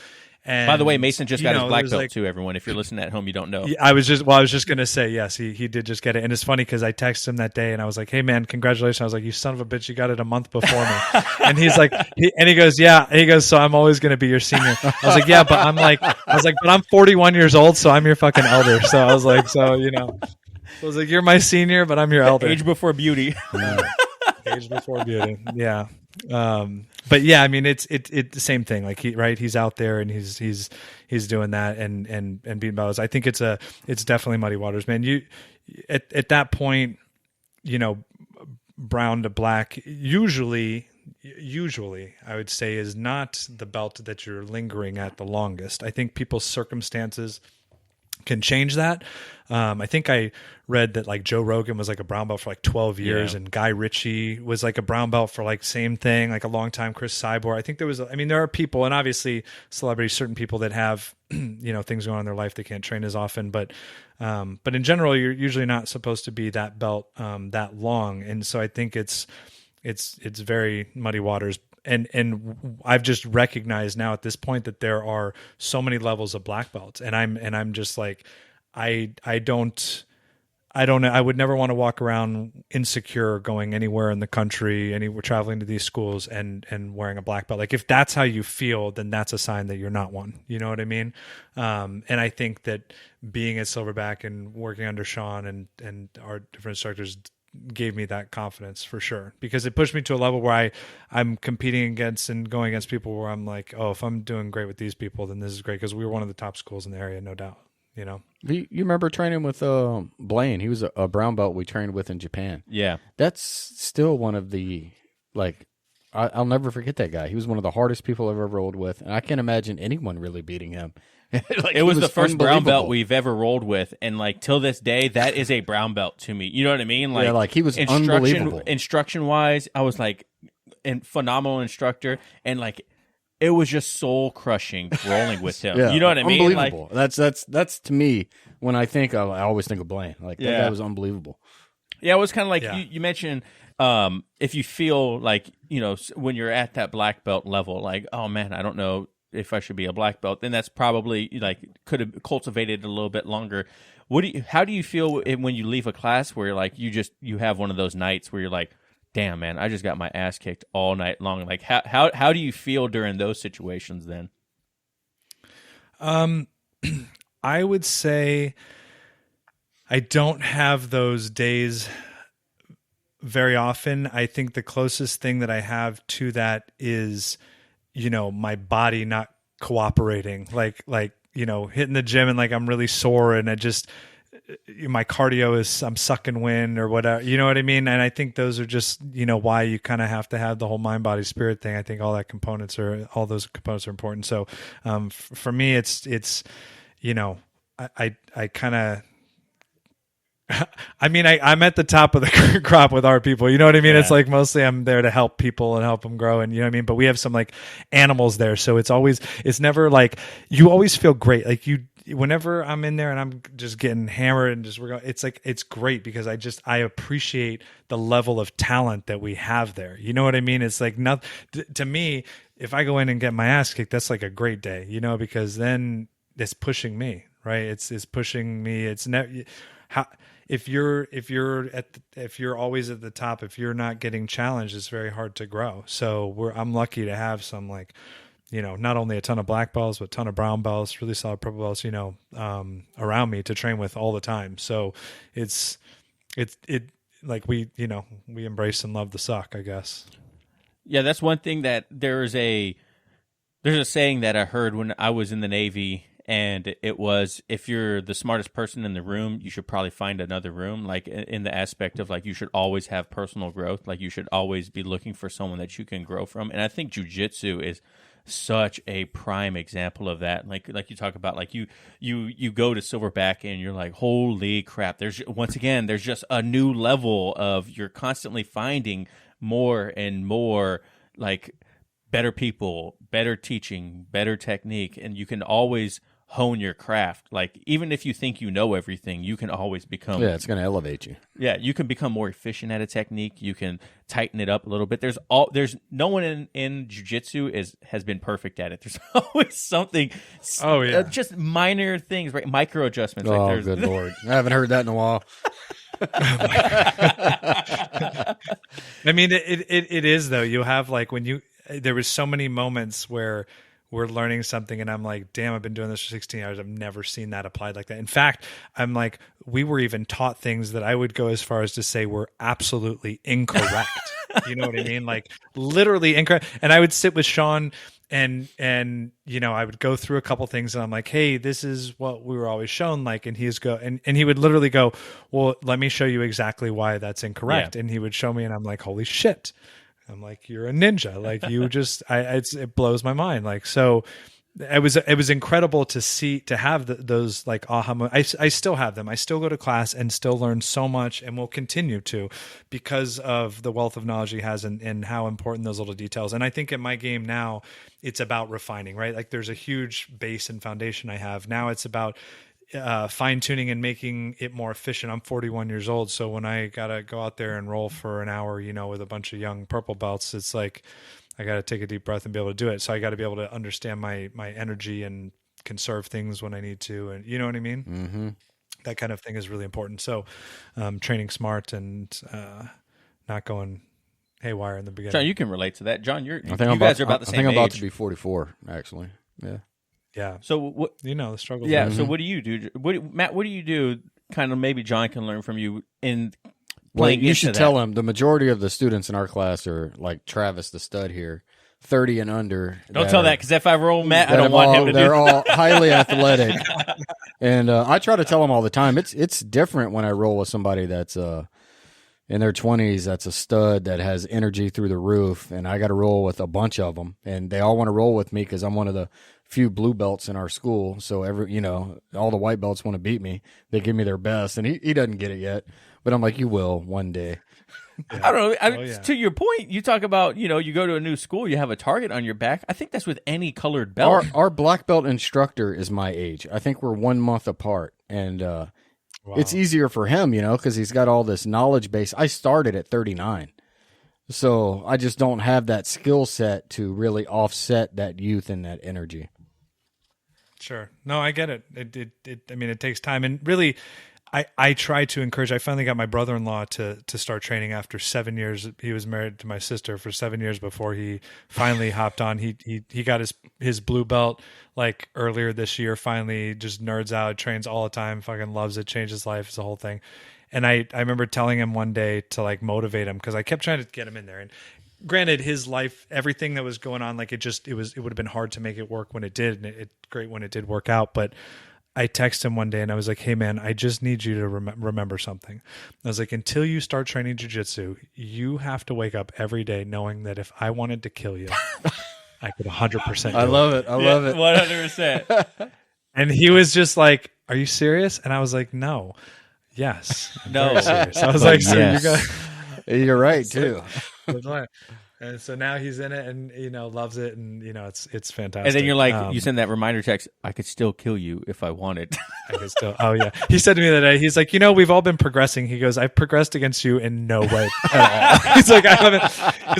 And by the way, Mason just got his black belt like, too. Everyone, if you're listening at home, you don't know. I was just gonna say yes, he did just get it, and it's funny because I texted him that day and I was like, hey man, congratulations. I was like, you son of a bitch, you got it a month before me. And he's like, he goes, yeah. He goes, so I'm always gonna be your senior. I was like, yeah, but I'm 41 years old, so I'm your fucking elder. So I was like, I was like, you're my senior, but I'm your elder. Age before beauty. Age before beauty. Yeah. But yeah, I mean, it's the same thing. Like he's out there and he's doing that and beating battles. I think it's definitely muddy waters, man. You at that point, brown to black, usually I would say is not the belt that you're lingering at the longest. I think people's circumstances can change that. I think I read that like Joe Rogan was like a brown belt for like 12 years, and Guy Ritchie was like a brown belt for like same thing, like a long time. Chris Cyborg. I think there are people, and obviously celebrities, certain people that have, things going on in their life they can't train as often, but in general, you're usually not supposed to be that belt that long, and so I think it's very muddy waters. And I've just recognized now at this point that there are so many levels of black belts, and I'm just like, I don't know. I would never want to walk around insecure going anywhere in the country, anywhere traveling to these schools and wearing a black belt. Like if that's how you feel, then that's a sign that you're not one. You know what I mean? And I think that being at Silverback and working under Sean and our different instructors gave me that confidence for sure, because it pushed me to a level where I'm competing against and going against people where I'm like, oh, if I'm doing great with these people, then this is great, because we were one of the top schools in the area, no doubt. You remember training with Blaine? He was a brown belt we trained with in Japan. Yeah. That's still one of the, like, I'll never forget that guy. He was one of the hardest people I've ever rolled with, and I can't imagine anyone really beating him. Like, it was the first brown belt we've ever rolled with, and like till this day, that is a brown belt to me. You know what I mean? Like, yeah, like he was unbelievable. Instruction-wise, I was like a phenomenal instructor, and like it was just soul-crushing rolling with him. Yeah, you know what I mean? Unbelievable. Like, that's to me, when I think I always think of Blaine. Like that guy was unbelievable. Yeah, it was kind of like you mentioned. If you feel like, when you're at that black belt level, like, oh man, I don't know if I should be a black belt, then that's probably like could have cultivated a little bit longer. How do you feel when you leave a class where you're like, you have one of those nights where you're like, damn man, I just got my ass kicked all night long. Like how do you feel during those situations then? I would say I don't have those days very often. I think the closest thing that I have to that is, my body not cooperating, like, hitting the gym and like, I'm really sore and my cardio is, I'm sucking wind or whatever, you know what I mean? And I think those are just, why you kind of have to have the whole mind, body, spirit thing. I think all those components are important. So, for me, it's, I kind of, I mean, I'm at the top of the crop with our people. You know what I mean? Yeah. It's like mostly I'm there to help people and help them grow. And you know what I mean? But we have some like animals there. So it's never like, you always feel great. Like whenever I'm in there and I'm just getting hammered and it's like, it's great because I appreciate the level of talent that we have there. You know what I mean? It's like nothing to me. If I go in and get my ass kicked, that's like a great day, because then it's pushing me, right? It's pushing me. It's never if you're always at the top, if you're not getting challenged, it's very hard to grow. So I'm lucky to have some like, not only a ton of black belts, but a ton of brown belts, really solid purple belts, around me to train with all the time. So it's like we embrace and love the suck, I guess. Yeah. That's one thing that there's a saying that I heard when I was in the Navy, and it was, if you're the smartest person in the room, you should probably find another room, like in the aspect of like, you should always have personal growth. Like you should always be looking for someone that you can grow from. And I think jiu-jitsu is such a prime example of that. Like you talk about, like you go to Silverback and you're like, holy crap. There's just a new level of, you're constantly finding more and more like better people, better teaching, better technique. And you can always hone your craft. Like even if you think you know everything, you can always become. Yeah, it's going to elevate you. Yeah, you can become more efficient at a technique. You can tighten it up a little bit. There's no one in jiu-jitsu has been perfect at it. There's always something. Oh yeah, just minor things, right? Micro adjustments. Oh, like good Lord, I haven't heard that in a while. I mean, it is though. You have like there was so many moments where we're learning something and I'm like, damn, I've been doing this for 16 hours. I've never seen that applied like that. In fact, I'm like, we were even taught things that I would go as far as to say were absolutely incorrect. You know what I mean? Like literally incorrect. And I would sit with Sean and I would go through a couple things and I'm like, hey, this is what we were always shown. Like, and and he would literally go, well, let me show you exactly why that's incorrect. Yeah. And he would show me and I'm like, holy shit. I'm like, you're a ninja. Like you just, it blows my mind. Like, so it was incredible to have those like aha moments. I still have them. I still go to class and still learn so much, and will continue to, because of the wealth of knowledge he has, and how important those little details. And I think in my game now, it's about refining, right? Like there's a huge base and foundation I have. Now it's about fine tuning and making it more efficient. I'm 41 years old, so when I gotta go out there and roll for an hour, with a bunch of young purple belts, it's like I got to take a deep breath and be able to do it. So I got to be able to understand my energy and conserve things when I need to. And you know what I mean? Mm-hmm. That kind of thing is really important. So training smart and not going haywire in the beginning. John, you can relate to that. John, you guys are about the same age. I think I'm about to be 44, actually. Yeah. Yeah. So what? The struggle. Yeah. So what do you do? Matt, what do you do? Kind of maybe John can learn from you in you should tell him the majority of the students in our class are like Travis the stud here, 30 and under. Don't tell that, because if I roll Matt, I don't want him to do that. They're all highly athletic. And I try to tell them all the time, it's different when I roll with somebody that's in their 20s, that's a stud that has energy through the roof, and I got to roll with a bunch of them. And they all want to roll with me because I'm one of the few blue belts in our school. So all the white belts want to beat me. They give me their best, and he doesn't get it yet. But I'm like, you will one day. Yeah. I don't know. To your point, you talk about, you go to a new school, you have a target on your back. I think that's with any colored belt. Our black belt instructor is my age. I think we're 1 month apart. And it's easier for him, because he's got all this knowledge base. I started at 39. So I just don't have that skill set to really offset that youth and that energy. Sure. No, I get it. It takes time. And really, I try to encourage. I finally got my brother-in-law to start training after 7 years. He was married to my sister for 7 years before he finally hopped on. He got his blue belt like earlier this year. Finally, just nerds out, trains all the time, fucking loves it, changed his life. It's the whole thing. And I remember telling him one day to like motivate him, because I kept trying to get him in there. And granted, his life, everything that was going on, like it would have been hard to make it work when it did, and it's great when it did work out, but I texted him one day and I was like, hey man, I just need you to remember something. I was like, until you start training jiu-jitsu, you have to wake up every day knowing that if I wanted to kill you, I could 100%. I love it. 100%. And he was just like, are you serious? And I was like, no. Yes. I'm very serious. I was like, so yes. You're right too. And so now he's in it and, loves it. And, it's fantastic. And then you're like, you send that reminder text, I could still kill you if I wanted. I could still, oh yeah. He said to me that day, he's like, we've all been progressing. He goes, I've progressed against you in no way at all. He's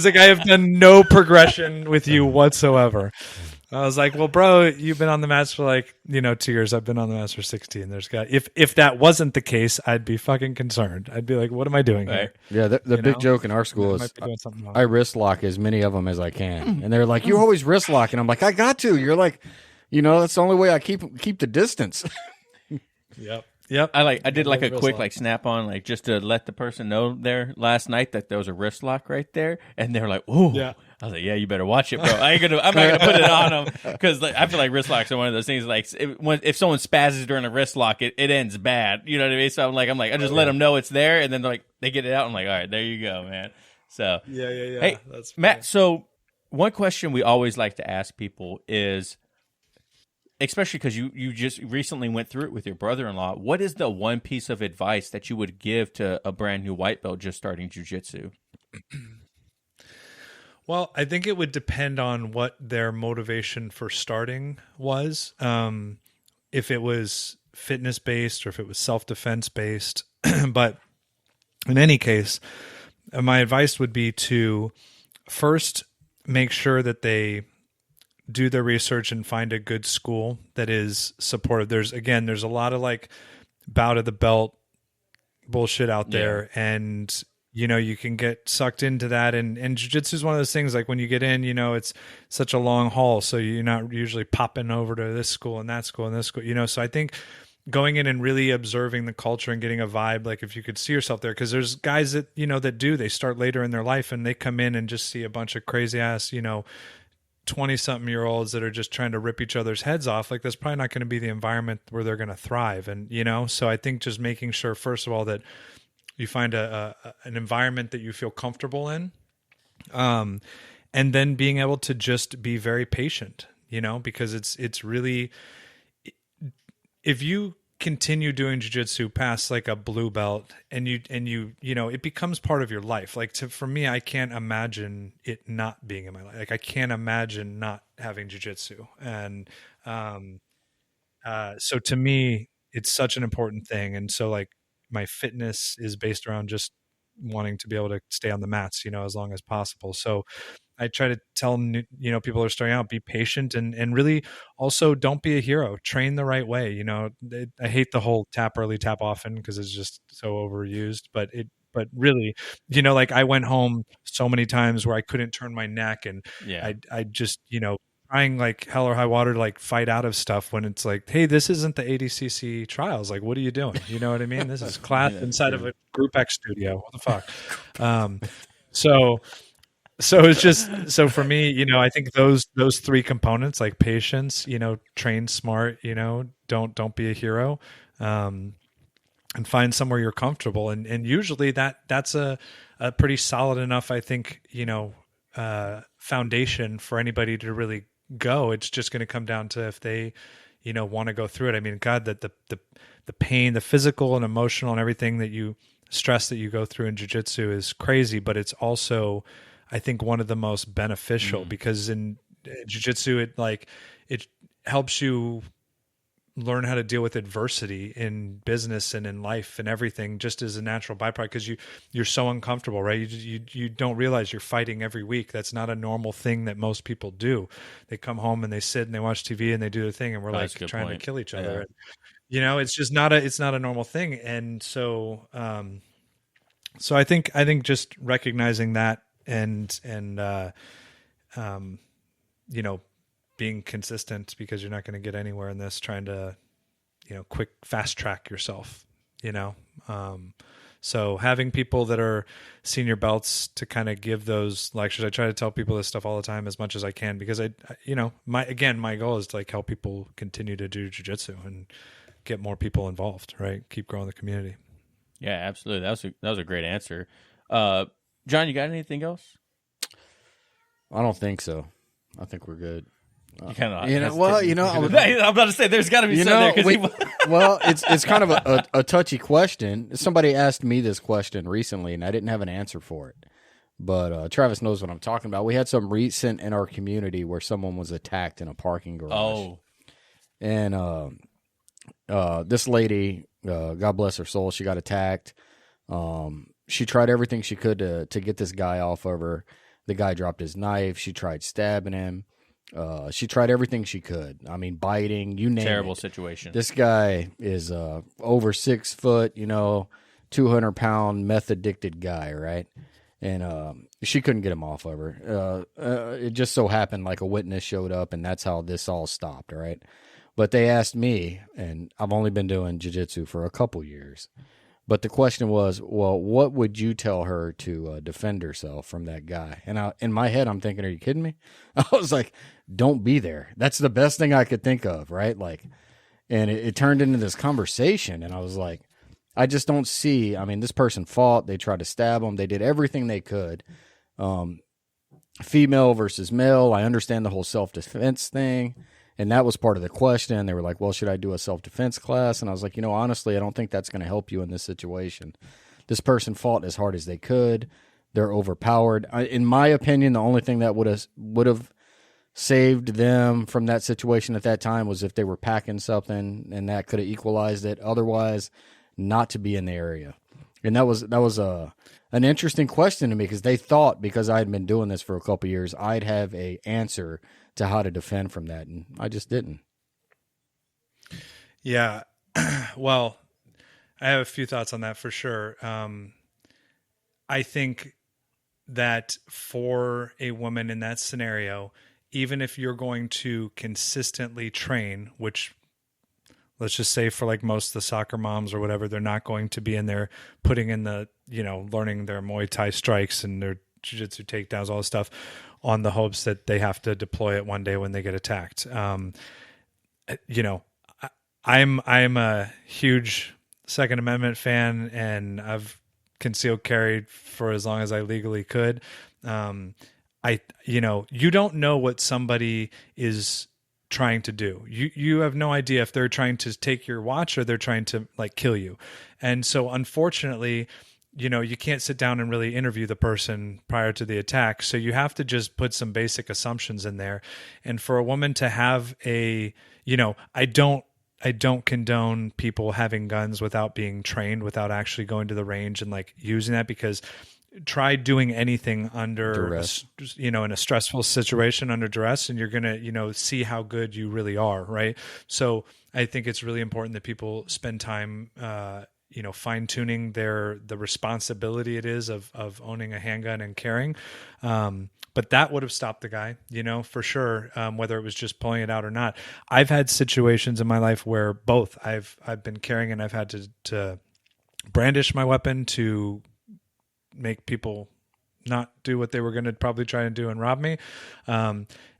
like, I have done no progression with you whatsoever. I was like, well, bro, you've been on the mats for 2 years. I've been on the mats for 16. If that wasn't the case, I'd be fucking concerned. I'd be like, what am I doing here? Yeah, the big joke in our school is I wrist lock as many of them as I can. And they're like, you always wrist lock. And I'm like, I got to. You're like, that's the only way I keep the distance. Yep. I did like a quick snap on, just to let the person know there last night that there was a wrist lock right there, and they're like, "Ooh." Yeah. I was like, "Yeah, you better watch it, bro. I'm not gonna put it on them, because I feel like wrist locks are one of those things. Like if someone spazzes during a wrist lock, it ends bad. You know what I mean? So I'm like, I just let them know it's there, and then they get it out. I'm like, all right, there you go, man. So yeah. Hey, that's Matt. So one question we always like to ask people is, especially because you just recently went through it with your brother-in-law, what is the one piece of advice that you would give to a brand new white belt just starting jiu-jitsu? Well, I think it would depend on what their motivation for starting was. If it was fitness-based or if it was self-defense-based. But in any case, my advice would be to first make sure that they do their research and find a good school that is supportive. There's a lot of bout of the belt bullshit out there, and you can get sucked into that. And jiu-jitsu is one of those things, when you get in, it's such a long haul, so you're not usually popping over to this school and that school and this school. So I think going in and really observing the culture and getting a vibe, if you could see yourself there, because there's guys that they start later in their life and they come in and just see a bunch of crazy ass 20-something-year-olds that are just trying to rip each other's heads off. That's probably not going to be the environment where they're going to thrive. And, so I think just making sure, first of all, that you find an environment that you feel comfortable in. And then being able to just be very patient. because it's really, if you continue doing jiu-jitsu past like a blue belt and you it becomes part of your life. Like for me, I can't imagine it not being in my life. Like I can't imagine not having jiu-jitsu. And so to me, it's such an important thing. And so like my fitness is based around just wanting to be able to stay on the mats, as long as possible. So I try to tell people who are starting out, be patient and really also don't be a hero. Train the right way. I hate the whole tap early, tap often because it's just so overused. But really, like I went home so many times where I couldn't turn my neck, and I just trying like hell or high water to like fight out of stuff when it's like, hey, this isn't the ADCC trials. Like, what are you doing? You know what I mean? This is class inside of a Group X studio. What the fuck? So it's just, so for me, I think those three components, like patience, train smart, don't be a hero, and find somewhere you're comfortable. And usually that's a pretty solid enough, I think, foundation for anybody to really go. It's just going to come down to if they, want to go through it. I mean, God, that the pain, the physical and emotional and everything that you stress that you go through in jiu-jitsu is crazy, but it's also, I think, one of the most beneficial because in jiu-jitsu, it helps you learn how to deal with adversity in business and in life and everything, just as a natural byproduct, because you're so uncomfortable, right? You don't realize you're fighting every week. That's not a normal thing that most people do. They come home and they sit and they watch TV and they do their thing, and we're like trying to kill each other. And, it's just not a normal thing. And so, so I think just recognizing that and being consistent, because you're not going to get anywhere in this trying to, quick fast track yourself, so having people that are senior belts to kind of give those lectures. I try to tell people this stuff all the time as much as I can, because my goal is to like help people continue to do jiu-jitsu and get more people involved, right? Keep growing the community. Yeah, absolutely. That was a great answer. John, you got anything else? I don't think so. I think we're good. You kind of, I'm about to say there's got to be something there. Well, it's kind of a touchy question. Somebody asked me this question recently, and I didn't have an answer for it. But Travis knows what I'm talking about. We had some recent in our community where someone was attacked in a parking garage. Oh, and this lady, God bless her soul, she got attacked. She tried everything she could to get this guy off of her. The guy dropped his knife. She tried stabbing him. She tried everything she could. I mean, biting, you name it. Terrible situation. This guy is over 6 foot, 200-pound meth addicted guy, right? And she couldn't get him off of her. It just so happened like a witness showed up, and that's how this all stopped, right? But they asked me, and I've only been doing jiu-jitsu for a couple years. But the question was, well, what would you tell her to defend herself from that guy? And in my head, I'm thinking, are you kidding me? I was like, don't be there. That's the best thing I could think of, right? Like, and it turned into this conversation, and I was like, I just don't see. I mean, this person fought. They tried to stab him. They did everything they could. Female versus male. I understand the whole self-defense thing. And that was part of the question. They were like, well, should I do a self-defense class? And I was like, honestly, I don't think that's going to help you in this situation. This person fought as hard as they could. They're overpowered. In my opinion, the only thing that would have saved them from that situation at that time was if they were packing something, and that could have equalized it. Otherwise, not to be in the area. And that was an interesting question to me, because they thought, because I had been doing this for a couple of years, I'd have a answer to how to defend from that, and I just didn't. Yeah. Well, I have a few thoughts on that for sure. I think that for a woman in that scenario, even if you're going to consistently train, which let's just say for like most of the soccer moms or whatever, they're not going to be in there putting in the, learning their Muay Thai strikes and their jiu-jitsu takedowns, all this stuff, on the hopes that they have to deploy it one day when they get attacked. I'm a huge Second Amendment fan, and I've concealed carried for as long as I legally could. You don't know what somebody is trying to do. You have no idea if they're trying to take your watch or they're trying to like kill you. And so unfortunately, you can't sit down and really interview the person prior to the attack. So you have to just put some basic assumptions in there. And for a woman to have I don't condone people having guns without being trained, without actually going to the range and like using that, because try doing anything under duress. in a stressful situation under duress, and you're going to, see how good you really are. Right. So I think it's really important that people spend time, fine tuning the responsibility it is of owning a handgun and carrying. But that would have stopped the guy, for sure. Whether it was just pulling it out or not. I've had situations in my life where both I've been carrying and I've had to brandish my weapon to make people not do what they were going to probably try to do and rob me.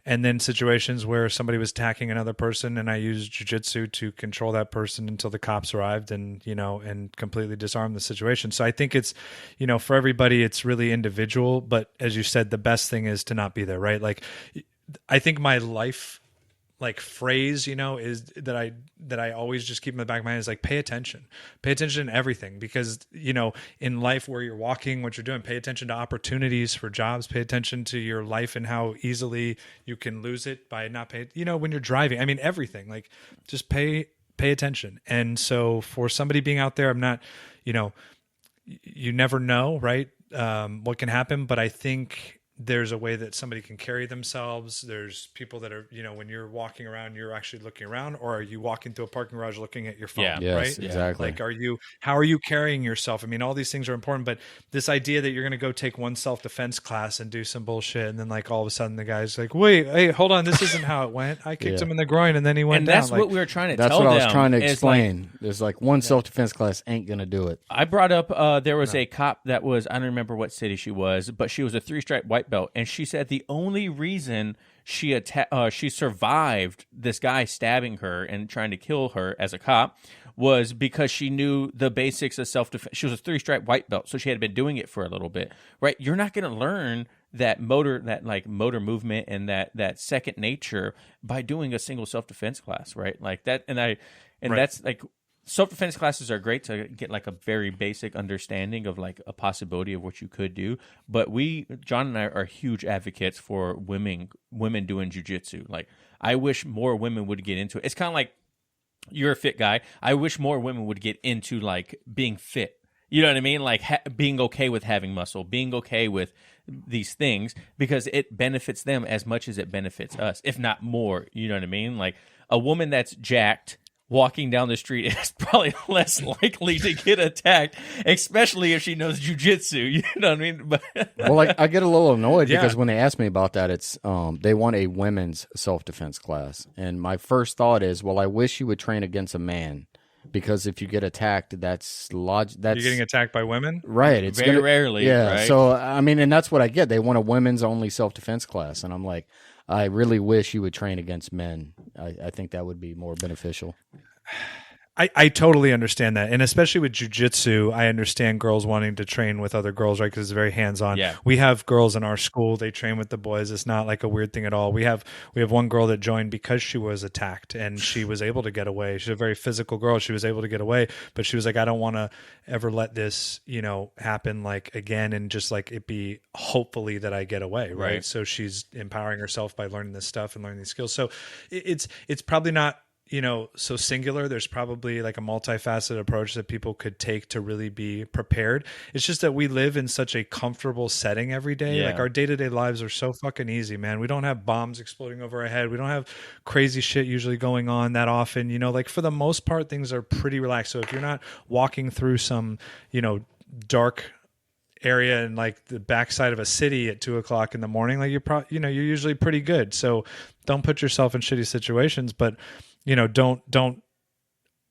And then situations where somebody was attacking another person and I used jiu-jitsu to control that person until the cops arrived and, and completely disarm the situation. So I think it's, for everybody, it's really individual. But as you said, the best thing is to not be there, right? Like, I think my life phrase, is that I always just keep in the back of my head is like, pay attention to everything, because, in life where you're walking, what you're doing, pay attention to opportunities for jobs, pay attention to your life and how easily you can lose it by not paying, when you're driving, I mean, everything, like just pay attention. And so for somebody being out there, I'm not, you never know, right? What can happen, but I think there's a way that somebody can carry themselves. There's people that are, when you're walking around, you're actually looking around, or are you walking through a parking garage looking at your phone? Yeah. Yes, right? exactly. Like, how are you carrying yourself? I mean, all these things are important, but this idea that you're going to go take one self-defense class and do some bullshit. And then like all of a sudden the guy's like, wait, hey, hold on. This isn't how it went. I kicked him in the groin and then he went and down. that's what we were trying to That's tell what them. I was trying to is explain. There's like one self-defense class ain't going to do it. I brought up there was a cop that was, I don't remember what city she was, but she was a 3-stripe white belt, and she said the only reason she survived this guy stabbing her and trying to kill her as a cop was because she knew the basics of self-defense. She was a 3-stripe white belt, so she had been doing it for a little bit, right? You're not going to learn that motor movement and that second nature by doing a single self-defense class, right? Like that, right. That's like, self-defense classes are great to get like a very basic understanding of like a possibility of what you could do. But John and I are huge advocates for women doing jiu-jitsu. Like, I wish more women would get into it. It's kind of like, you're a fit guy. I wish more women would get into like being fit. You know what I mean? Like being okay with having muscle, being okay with these things, because it benefits them as much as it benefits us, if not more. You know what I mean? Like a woman that's jacked walking down the street is probably less likely to get attacked, especially if she knows jiu-jitsu. You know what I mean? But well, I get a little annoyed because when they ask me about that, it's they want a women's self-defense class. And my first thought is, well, I wish you would train against a man, because if you get attacked, that's you're getting attacked by women? Right. It's very rarely. Yeah. Right? So, I mean, and that's what I get. They want a women's only self-defense class. And I'm like, I really wish you would train against men. I think that would be more beneficial. I totally understand that. And especially with jiu-jitsu, I understand girls wanting to train with other girls, right? Because it's very hands-on. Yeah. We have girls in our school, they train with the boys. It's not like a weird thing at all. We have one girl that joined because she was attacked and she was able to get away. She's a very physical girl. She was able to get away, but she was like, I don't want to ever let this, happen like again, and just like it be hopefully that I get away. Right. So she's empowering herself by learning this stuff and learning these skills. So it's probably not, so singular. There's probably like a multifaceted approach that people could take to really be prepared. It's just that we live in such a comfortable setting every day. Yeah. Like our day-to-day lives are so fucking easy, man. We don't have bombs exploding over our head. We don't have crazy shit usually going on that often. Like for the most part, things are pretty relaxed. So if you're not walking through some, dark area in like the backside of a city at 2:00 in the morning, like you're usually pretty good. So don't put yourself in shitty situations, but don't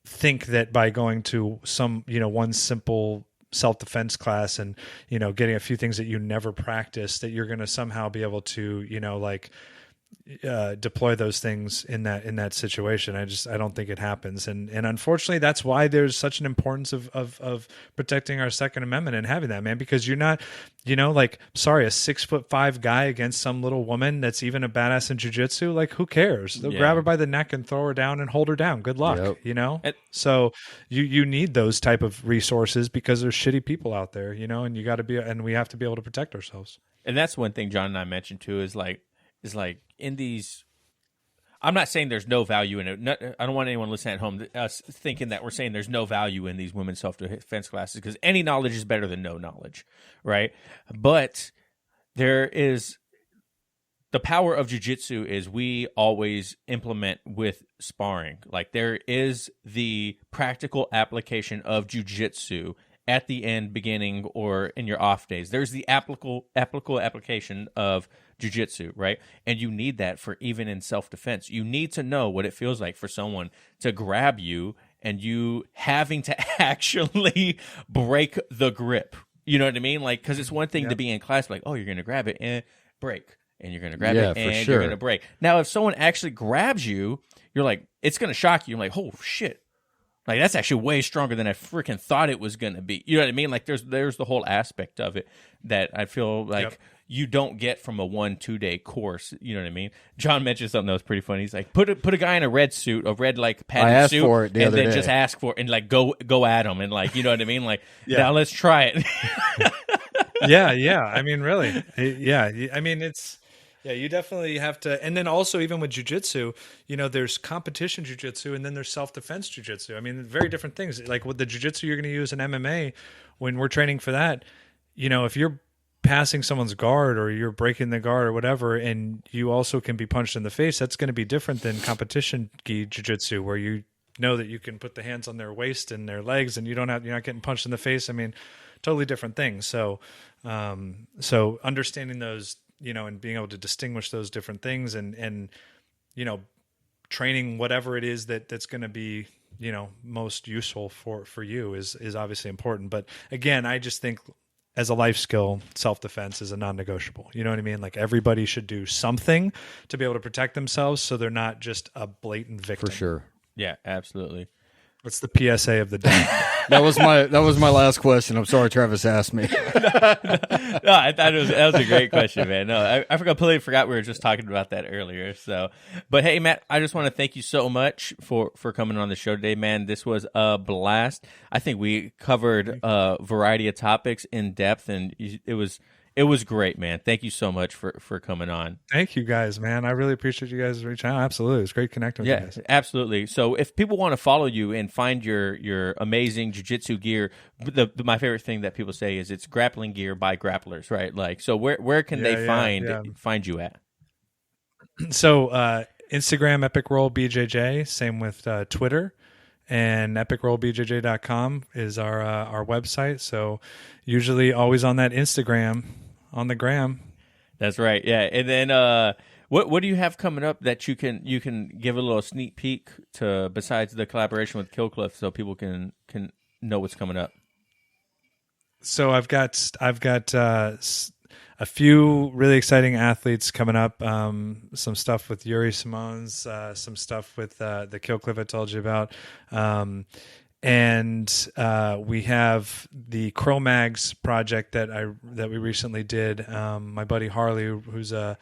think that by going to some, one simple self-defense class and, getting a few things that you never practiced, that you're going to somehow be able to, deploy those things in that situation. I don't think it happens, and unfortunately, that's why there's such an importance of protecting our Second Amendment and having that, man. Because you're not, like, sorry, a 6'5" guy against some little woman that's even a badass in jiu-jitsu, like, who cares? They'll grab her by the neck and throw her down and hold her down. Good luck. So you need those type of resources because there's shitty people out there, and you got to be, and we have to be able to protect ourselves. And that's one thing John and I mentioned too is like in these, I'm not saying there's no value in it. I don't want anyone listening at home thinking that we're saying there's no value in these women's self-defense classes, because any knowledge is better than no knowledge, right? But there is the power of jiu-jitsu is we always implement with sparring. Like, there is the practical application of jiu-jitsu at the end, beginning, or in your off days. There's the applicable application of jiu-jitsu, right? And you need that for even in self-defense. You need to know what it feels like for someone to grab you and you having to actually break the grip. You know what I mean? Like, because it's one thing to be in class, like, oh, you're going to grab it and break. And you're going to grab it and you're going to break. Now, if someone actually grabs you, you're like, it's going to shock you. You're like, oh, shit. Like, that's actually way stronger than I freaking thought it was going to be. You know what I mean? Like, there's the whole aspect of it that I feel like you don't get from a 1-2 day course. You know what I mean? John mentioned something that was pretty funny. He's like, put a guy in a red suit, a red, like, padded suit, for it the and other then day. just ask for it and, like, go at him. And, like, you know what I mean? Like, now let's try it. Yeah. I mean, really. Yeah. I mean, it's... Yeah, you definitely have to. And then also, even with jiu-jitsu, there's competition jiu-jitsu and then there's self-defense jiu-jitsu. I mean, very different things. Like with the jiu-jitsu you're going to use in MMA, when we're training for that, if you're passing someone's guard or you're breaking the guard or whatever, and you also can be punched in the face, that's going to be different than competition gi jiu-jitsu, where you know that you can put the hands on their waist and their legs and you're not getting punched in the face. I mean, totally different things. So understanding those, and being able to distinguish those different things and training whatever it is that's going to be, most useful for you is obviously important. But again, I just think as a life skill, self-defense is a non-negotiable. You know what I mean? Like, everybody should do something to be able to protect themselves so they're not just a blatant victim. For sure. Yeah, absolutely. What's the PSA of the day? That was my last question. I'm sorry Travis asked me. No, I thought that was a great question, man. No, I completely forgot we were just talking about that earlier. So, but hey, Matt, I just want to thank you so much for coming on the show today, man. This was a blast. I think we covered a variety of topics in depth, and it was great, man. Thank you so much for coming on. Thank you guys, man. I really appreciate you guys reaching out. Absolutely. It's great connecting with you guys. Absolutely. So if people want to follow you and find your amazing jiu-jitsu gear, my favorite thing that people say is it's grappling gear by grapplers, right? Like, so where can they find you at? So Instagram, Epic Roll BJJ, same with Twitter. And epicrollbjj.com is our website. So usually always on that Instagram, on the gram. That's right. Yeah. And then what do you have coming up that you can give a little sneak peek to, besides the collaboration with Killcliff, so people can know what's coming up? So I've got a few really exciting athletes coming up. Some stuff with Yuri Simons, some stuff with the Killcliff I told you about. And we have the Cro-Mags project that we recently did. My buddy Harley, who's a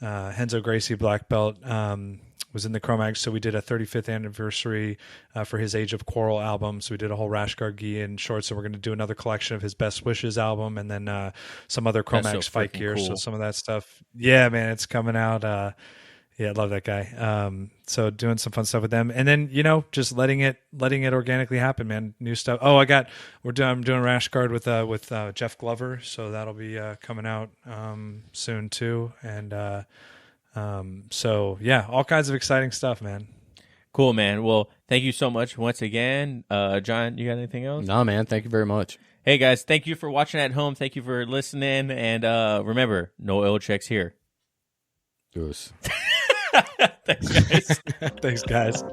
Henzo Gracie black belt, was in the Cro-Mags, so we did a 35th anniversary for his Age of Quarrel album. So we did a whole rash guard gi and shorts, and we're going to do another collection of his Best Wishes album, and then some other Cro-Mags fight gear. Cool. So some of that stuff, yeah, man, it's coming out. Yeah, I love that guy. So doing some fun stuff with them, and then just letting it organically happen, man. New stuff. Oh, I'm doing rash guard with Jeff Glover, so that'll be coming out soon too, and. So yeah, all kinds of exciting stuff, man. Cool, man. Well, thank you so much once again. John, you got anything else? No, man. Thank you very much. Hey guys, thank you for watching at home. Thank you for listening. And remember, no oil checks here. Goose. Thanks, guys. Thanks, guys.